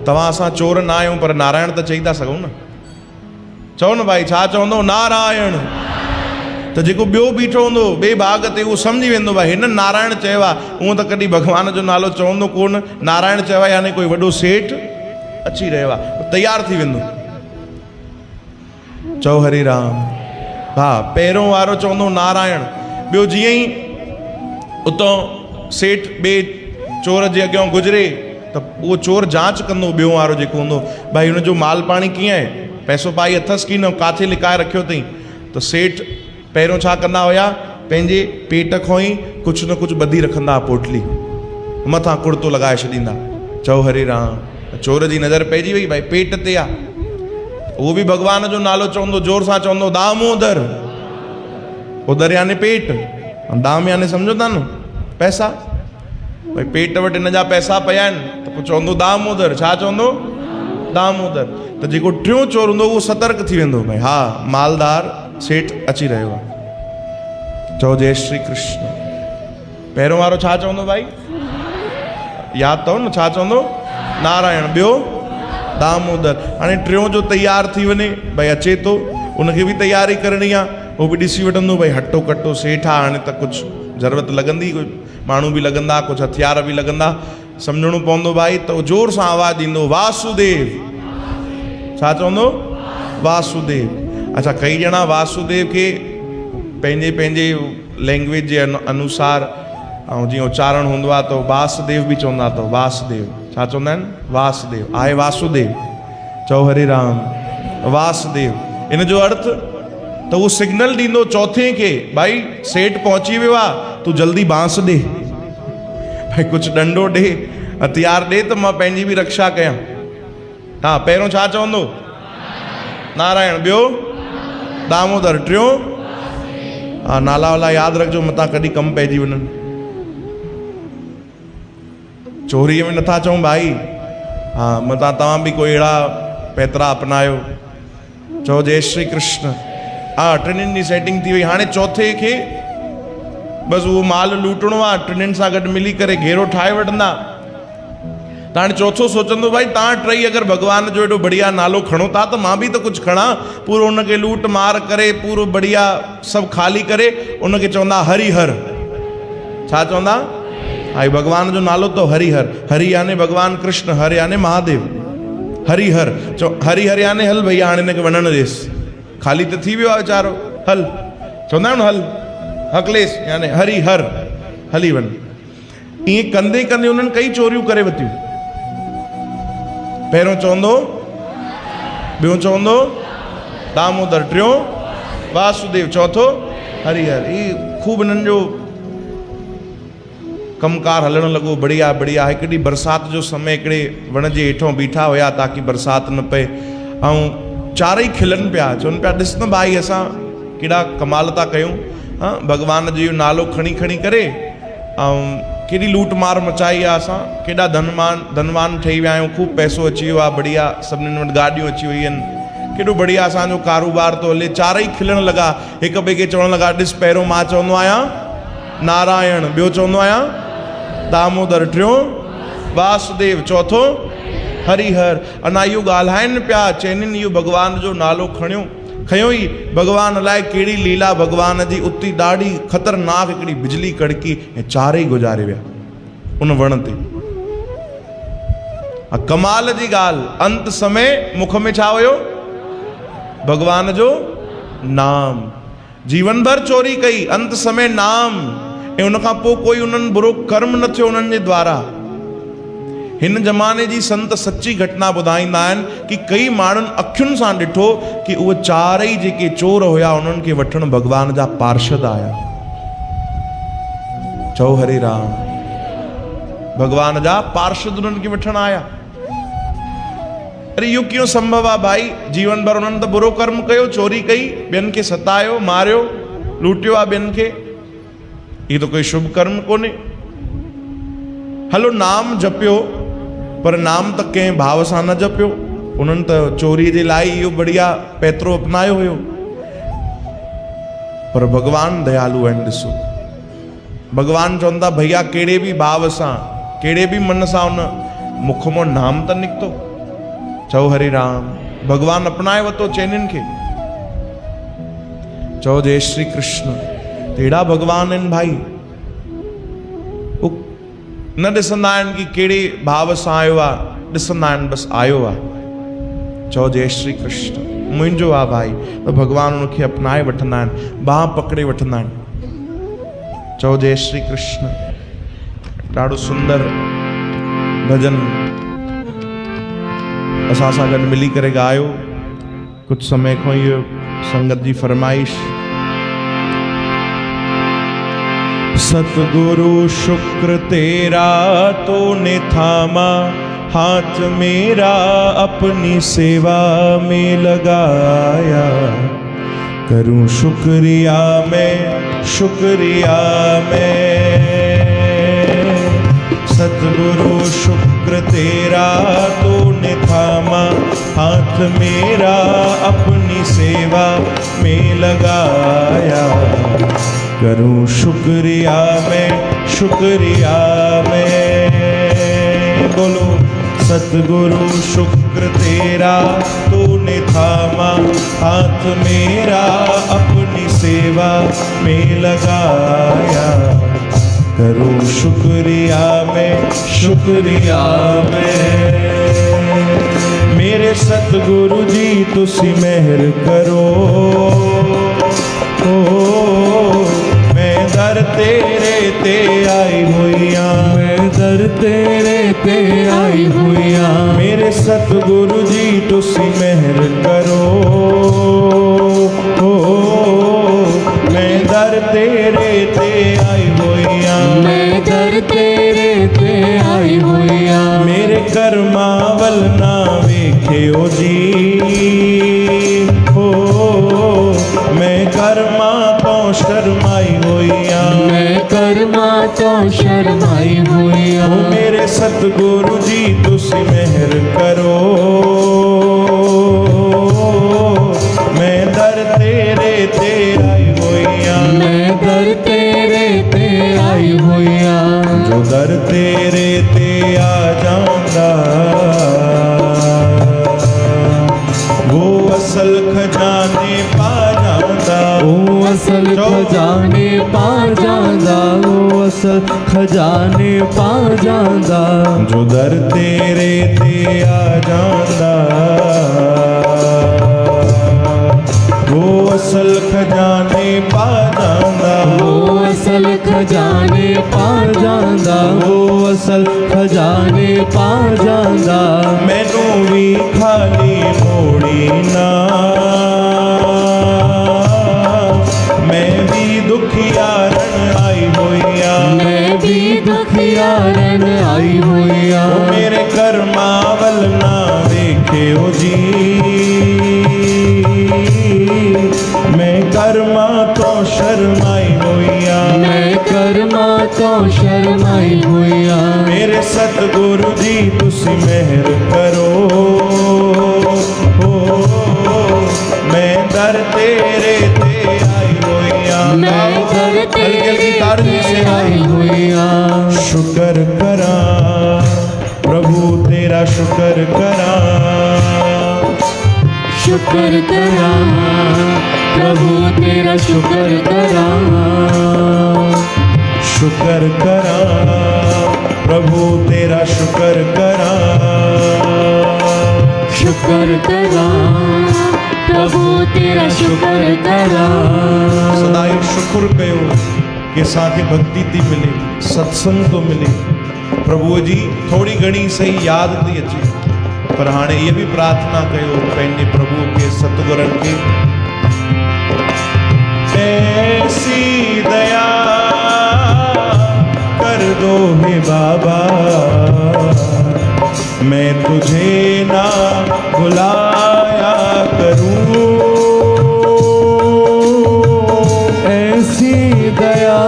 तव्हां असां चोर न आहियूं पर नारायण त चई था सघूं न। चओ न भाई, छा चवंदो? नारायण। त जेको ॿियो बीठो हूंदो ॿिए भाग ते, उहो सम्झी वेंदो भाई हिन नारायण चयो आहे। हूअं त कॾहिं भगवान जो नालो चवंदो कोन, नारायण चयो आहे यानी कोई वॾो सेठ अची रहियो आहे, तयारु थी वेंदो। चओ हरे राम। हा, पहिरों वारो चवंदो नारायण। ॿियो जीअं ई उतां सेठ ॿिए चोर जे अॻियां गुज़रे त उहो चोर जांच कंदो, ॿियो वारो जेको हूंदो, भाई हुनजो माल पाणी कीअं आहे, पैसो पाई अथसि की न, किथे लिकाए रखियो अथई। त सेठ पहिरियों छा कंदा हुया, पंहिंजे पेट खां ई कुझु न कुझु ॿधी रखंदा, पोटली मथां कुर्तो लॻाए छॾींदा। चओ हरे राम। चोर जी नज़र पइजी वई, भाई पेट ते आहे। उहो बि भगवान जो नालो चवंदो, जोर सां चवंदो दामोदर। उदर यानी पेट, दाम यानी सम्झो था न पैसा। भाई पेट वटि हिन जा पैसा पिया आहिनि त पोइ चवंदो दामोदर। छा चवंदो? दामोदर। त जेको टियों चोर हूंदो उहो सतर्क थी वेंदो, भाई हा मालदार सेठ अची रहियो आहे। चओ जय श्री कृष्ण। पहिरों वारो छा चवंदो भाई? यादि अथव न छा चवंदो? नारायण। ॿियो दामोदर। हाणे टियों जो तयारु थी वञे, भाई अचे थो, उनखे बि तयारी करणी आहे। उहो बि ॾिसी वठंदो, भाई हटो कटो सेठ आहे, हाणे त कुझु ज़रूरत लॻंदी, कोई माण्हू बि लॻंदा, कुझु हथियार बि लॻंदा, सम्झणो पवंदो भाई। त उहो जोर सां आवाज़ु ॾींदो वासुदेव। छा चवंदो? वासुदेव। अच्छा, कई ॼणा वासुदेव खे पंहिंजे पंहिंजे लैंग्वेज जे अनुसार ऐं जीअं उच्चारण हूंदो आहे त वासुदेव बि चवंदा अथव। वासुदेव छा चवंदा आहिनि? वासुदेव। आहे वासुदेव। चओ हरे राम। वासुदेव इन जो अर्थ त उहो सिग्नल ॾींदो चौथे खे, भाई सेठ पहुची वियो आहे, तूं जल्दी बांस ॾे, भाई कुझु डंडो ॾे, हथियार ॾे त मां पंहिंजी बि रक्षा कयां। हा, पहिरियों छा चवंदो? नारायण। ॿियो दामोदर। टियों हा, नाला वाला यादि रखिजो, मतां कॾहिं कमु पइजी वञनि। चोरीअ में नथा चऊं भाई, हा मतां तव्हां बि कोई अहिड़ा पैतरा अपनायो। चओ जय श्री कृष्ण। हा, टिनिनि जी सेटिंग थी वई। हाणे चौथे खे बसि उहो माल लूटणो आहे, टिनिनि सां गॾु मिली करे घेरो ठाहे वठंदा। ताण चौथो सोचंदो भाई तव्हां टई अगरि भॻवान जो एॾो बढ़िया नालो खणो था त मां बि त कुझु खणा। पूरो उनखे लूट मार करे पूरो बढ़िया सभु ख़ाली करे उनखे चवंदा हरिहर। छा चवंदा? हाई भॻवान जो नालो तो हरिहर। हरि याने भॻवान कृष्ण, हर याने महादेव। हरिहर चो हरिहर याने हल भैया हाणे हिनखे वञण ॾेसि, ख़ाली त थी वियो आहे वीचारो, हल चवंदा आहियूं न हल हकलेस याने हरिहर हली वञ। ईअं कंदे कंदे उन्हनि कई चोरियूं करे वरितियूं। पहिरियों चवंदो, ॿियो चवंदो दामोदर, टियों वासुदेव, चौथो हरिहर। ही खूब हिननि जो कमकार हलण लॻो बढ़िया बढ़िया। हिकु ॾींहुं बरसाति जो समय हिकिड़े वण जे हेठों बीठा हुया ताकी बरसाति न पए, ऐं चारई खिलनि पिया, चवनि पिया ॾिस न भाई असां केॾा कमाल था कयूं, हा भॻवान जो इहो नालो खणी खणी करे ऐं केॾी लूट मार मचाई आहे, असां केॾा धनवान ठही विया आहियूं, खूब पैसो अची वियो आहे, बढ़िया सभिनीनि वटि गाॾियूं अची वयूं आहिनि, केॾो बढ़िया असांजो कारोबार थो हले। चारई खिलण लॻा, हिक ॿिए खे चवण लॻा ॾिस पहिरियों मां चवंदो आहियां नारायण, ॿियो चवंदो आहियां दामोदर, टियों वासुदेव, चौथो हरिहर। अञा इहो ॻाल्हाइनि पिया, चइनि इहो भॻवान जो नालो खयो ई भॻवान अलाए कहिड़ी लीला भॻवान जी, उती ॾाढी ख़तरनाक हिकिड़ी बिजली कड़की ऐं चारई गुज़ारे विया उन वण ते। कमाल जी ॻाल्हि, अंत समय मुख में छा हुयो? भॻवान जो नाम। जीवन भर चोरी कई, अंत समय नाम, ऐं उनखां पोइ कोई उन्हनि बुरो कर्म न थियो उन्हनि जे द्वारा। हिन ज़माने जी संत सची घटना ॿुधाईंदा आहिनि कि कई माण्हुनि अखियुनि सां ॾिठो कि उहे चारई जेके चोर हुया उन्हनि खे वठण भॻवान जा पार्षद आया। चओ हरे राम। भॻवान जा पार्षद उन्हनि खे वठण आया। अरे इहो कीअं संभव आहे भाई? जीवन भर उन्हनि त बुरो कर्म कयो, चोरी कई, ॿियनि खे सतायो, मारियो, लूटियो आहे ॿियनि खे। हीअ त कोई शुभ कर्म कोन्हे। हलो नाम जपियो, पर नाम त कंहिं भाव सां न जपियो। उन्हनि त चोरी जे लाइ इहो बढ़िया पैतरो अपनायो हुयो। पर भॻवान दयालु आहिनि। ॾिसो भॻवान चवंदा भैया कहिड़े बि भाव सां, कहिड़े बि मन सां उन मुख मां नाम त निकितो। चओ हरे राम। भॻवान अपनाए वरितो चइनिनि खे। चओ जय श्री कृष्ण। तहिड़ा भॻवान आहिनि भाई। न ॾिसंदा आहिनि कि कहिड़े भाव सां आयो आहे, ॾिसंदा आहिनि बसि आयो आहे। चओ जय श्री कृष्ण। मुंहिंजो आहे भाई, त भॻवान उनखे अपनाए वठंदा आहिनि, बाह पकड़े वठंदा आहिनि। चओ जय श्री कृष्ण। ॾाढो सुंदर भजन असां सां गॾु मिली करे ॻायो। कुझु समय खां इहो संगत जी फरमाइश। सतगुरु शुक्र तेरा तूने थामा, हाथ मेरा अपनी सेवा में लगाया। करूं शुक्रिया मैं, शुक्रिया मैं। सतगुरु शुक्र तेरा तूने थामा, हाथ मेरा अपनी सेवा में लगाया। करूं शुक्रिया मैं, शुक्रिया मैं। बोलो सतगुरु शुक्र तेरा तूने थामा, हाथ मेरा अपनी सेवा में लगाया। करूं शुक्रिया मैं, शुक्रिया मैं। मेरे सतगुरु जी तुसी मेहर करो, मैं दर तेरे ते आई हुईया, मैं दर तेरे ते आई हुईया। मेरे सतगुरु जी तुसी मेहर करो, मैं दर तेरे ते आई हुईया, मैं दर तेरे ते आई हुईया। मेरे कर्मा वल ना वेख्यो जी, मैं कर्मा तो शर्माई हुईया, मैं कर्मा तो शर्माई हुईया। मेरे सतगुरु जी तुसी मेहर करो, मैं दर तेरे ते आई हुईया, मैं दर तेरे ते आई हुईया। जो दर तेरे ते आ जांदा, असल खजाने पा जांदा, ओ असल खजाने पा जांदा। जो दर तेरे ते आ जांदा, वो असल खजाने पा जांदा। वो असल खजाने पा जांदा, वो असल खजाने पा जांदा। मैनू भी खाली मोड़ी ना, मैं भी दुखियारन आई होइया। मैं भी दुखियारन आई होइया। ओ मेरे कर्मा वल ना वेख्यो जी, मैं कर्मा तो शर्माई होइया। मैं कर्मा तो शर्माई होइया। मेरे सतगुरु जी तुसी मेहर करो, हो मैं दर तेरे ते आई होइया। मैं दर हल्की हल्की ताड़ी से आई होइया। शुक्र करा प्रभु तेरा, शुक्र करा शुक्र करा प्रभु तेरा, शुक्र करा शुक्र करा प्रभु तेरा, शुक्र करा शुक्र करा प्रभु तेरा, शुक्र करा। सदा ये शुक्र कयो कि साथे भक्ति थी मिले, सत्संग तो मिले। प्रभु जी थोड़ी घणी सही याद थी अचे, पर हाणे ये भी प्रार्थना कयो पंहिंजे प्रभु के सतगुरन के, ऐसी दया कर दो हे बाबा, मैं तुझे ना बुलाया करूं। ऐसी दया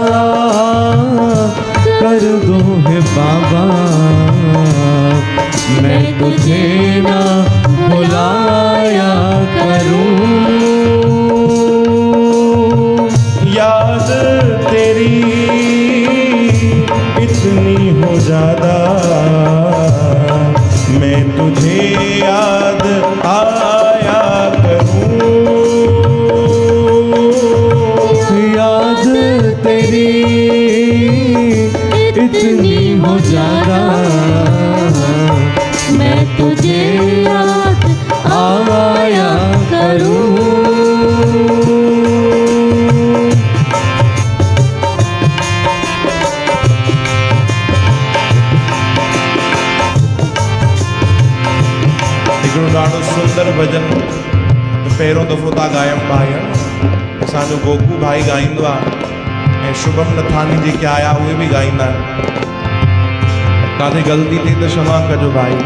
कर दो हे बाबा, मैं तुझे ना बुलाया करूं। याद तेरी इतनी हो ज्यादा, मैं तुझे याद आया करूं। याद तेरी इतनी हो ज्यादा, मैं तुझे याद आया करूं। हिकिड़ो ॾाढो सुंदर भजन पहिरियों दफ़ो था ॻायूं भाई, असांजो गोकू भाई ॻाईंदो आहे ऐं शुभम नथानी जेके आया उहे बि ॻाईंदा आहिनि। काथे ग़लती थी त क्षमा कजो भाई।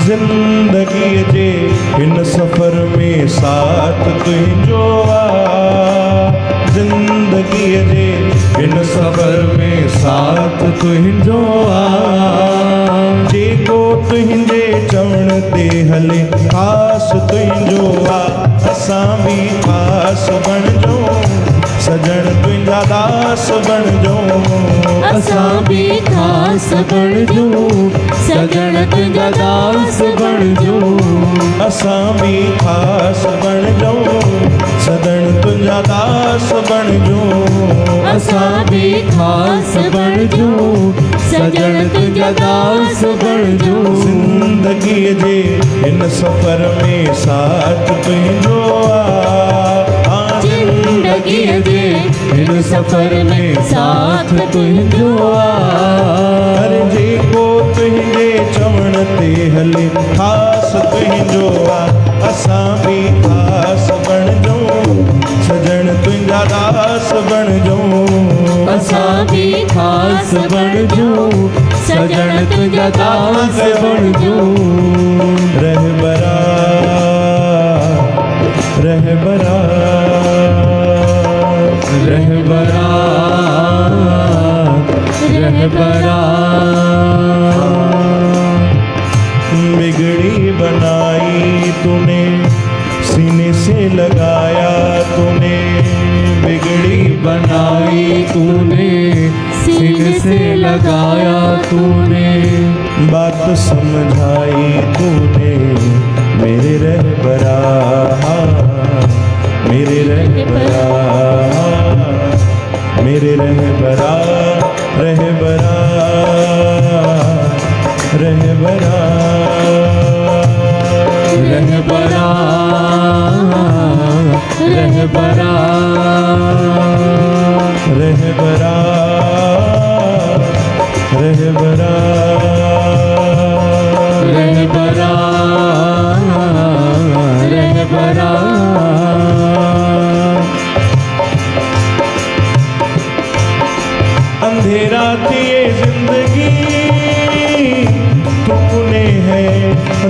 ज़िंदगीअ जे हिन सफ़र में साथ तुंहिंजो आहे, ज़िंदगीअ जे हिन सफ़र में साथ तुंहिंजो आहे। जेको तुंहिंजे चवण ते हले ख़ासि तुंहिंजो आहे। असां बि ख़ासि बणिजो, सजण तुंहिंजा दास बणिजो। असां बि ख़ास बणिजो, सजण तुंहिंजा दास बणिजो। असां बि ख़ासि बणिजो, सजण तुंहिंजा दास बणिजो। असां बि ख़ास बणिजो, सजण तुंहिंजा दास बणिजो। ज़िंदगीअ जे हिन सफ़र में साथ तुंहिंजो आहे। ज़िंदगीअ जे हिन सफ़र में साथ तुंहिंजो आहे। अरे जेको तुंहिंजे चवण ते हले ख़ासि तुंहिंजो आहे। असां बि ख़ासि बणिजो, सजण तुंहिंजा दास बणिजो। असां बि ख़ास बणिजो, सजण तुंहिंजा दास बणिजो। रहबरा रहबरा रहबरा रहबरा। बिगड़ी बनाई तूने, सीने से लगाया तूने। बिगड़ी बनाई तूने, सीने से लगाया तूने। बात समझाई तूने मेरे रहबरा। रहबरा रहबरा रहबरा रहबरा रहबरा अंधेरा थी ये जिंदगी तूने है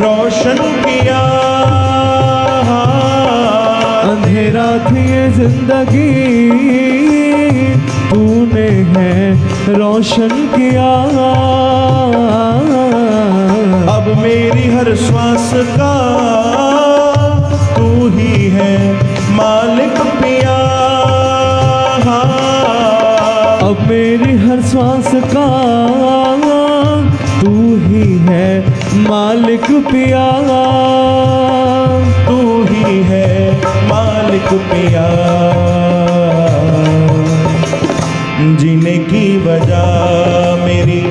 रोशन किया अंधेरा थी ये जिंदगी तूने है रोशन किया अब मेरी हर श्वास का तू ही है मालिक पिया अब मेरी हर श्वास का तू ही है मालिक पिया तू ही है मालिक पिया जीने की वजह मेरी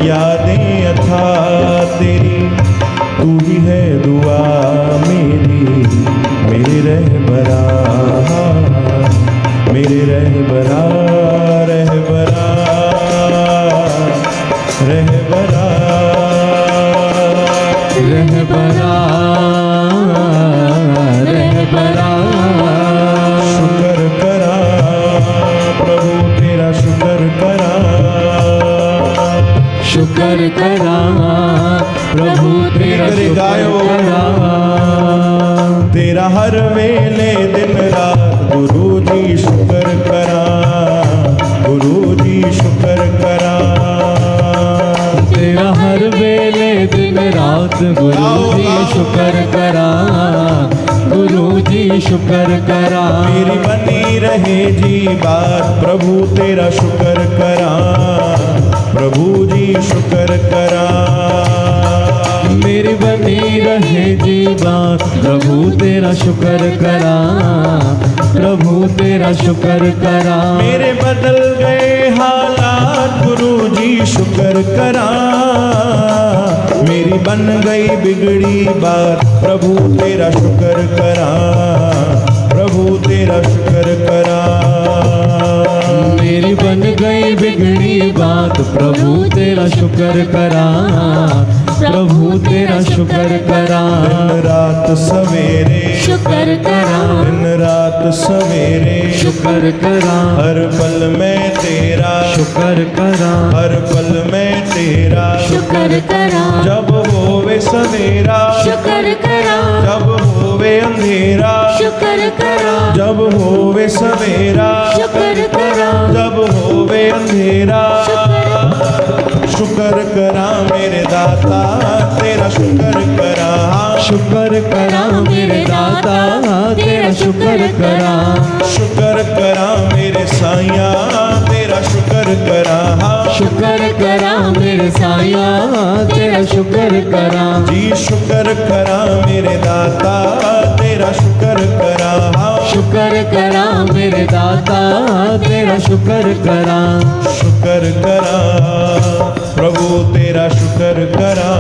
यादें अथा तेरी तू ही है दुआ मेरी मेरे रहबरा मेरे रहबरा रहबरा रहबरा रहबरा रहबरा शुक्र करा प्रभु तेरा शुक्र करा शुक्र करा प्रभु तेरा करे शुक्र गायो। करा तेरा हर वेले दिन रात गुरु जी शुक्र करा गुरु जी शुक्र करा तेरा हर वेले दिन रात गुरु जी शुक्र करा गुरु जी शुक्र करा मेरी बनी रहे जी बात प्रभु तेरा शुक्र करा प्रभु जी शुक्र करा मेरी बनी रहे जी बात प्रभु तेरा शुक्र करा प्रभु तेरा शुक्र करा मेरे बदल गए हालात गुरु जी शुक्र करा मेरी बन गई बिगड़ी बात प्रभु तेरा शुक्र करा प्रभु तेरा शुक्र करा मेरी बन गई बिगड़ी बात प्रभु तेरा शुक्र करा प्रभु तेरा शुक्र करा दिन रात सवेरे शुक्र करा दिन रात सवेरे शुक्र करा हर पल में तेरा शुक्र करा हर पल में तेरा शुक्र करा जब होवे सवेरा शुक्र करा जब होवे अंधेरा शुक्र करा जब होवे सवेरा शुक्र करा जब होवे अंधेरा शुक्र करा मेरे दाता तेरा शुक्र करा शुक्र करा मेरे दाता तेरा शुक्र करा शुक्र करा मेरे साईया तेरा शुक्र करा शुक्र करा मेरे साया तेरा शुक्र करा जी शुक्र करा मेरे दाता तेरा शुक्र करा शुक्र करा मेरे दाता तेरा शुक्र करा शुक्र करा प्रभु तेरा शुक्र करा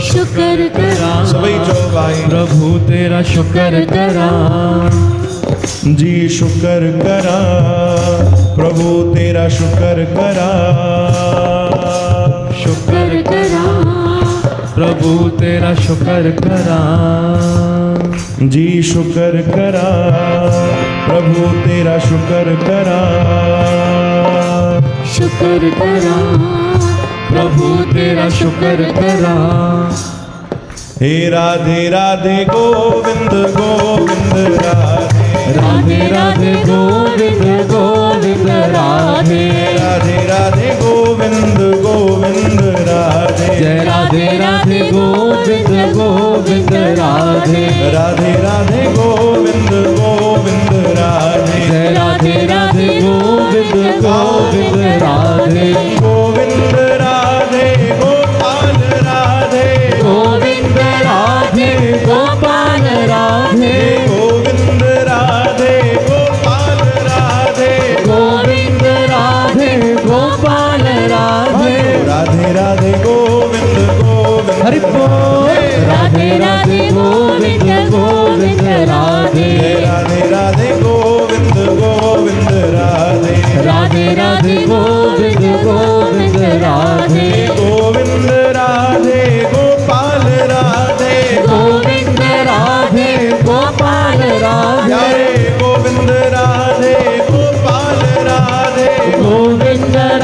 शुक्र करा सभी जो भाई प्रभु तेरा शुक्र करा जी शुक्र करा प्रभु तेरा शुक्र करा शुक्र करा प्रभु तेरा शुक्र करा जी शुक्र करा प्रभु तेरा शुक्र करा शुक्र करा प्रभु तेरा शुक्र करा हे राधे राधे गोविंद गोविंद राधे राधे राधे गोविंद गोविंद राधे राधे राधे गोविंद गोविंद राधे जय राधे राधे गोविंद गोविंद राधे राधे राधे गोविंद गोविंद राधे जय राधे राधे गोविंद गोविंद राधे गोविंद राधे गोपाल राधे गोविंद राधे गोपाल राधे गोविंद राधे गोपाल राधे गोविंद राधे गोपाल राधे राधे राधे गोविंद गोविंद हरि बोल राधे राधे गोविंद गोविंद राधे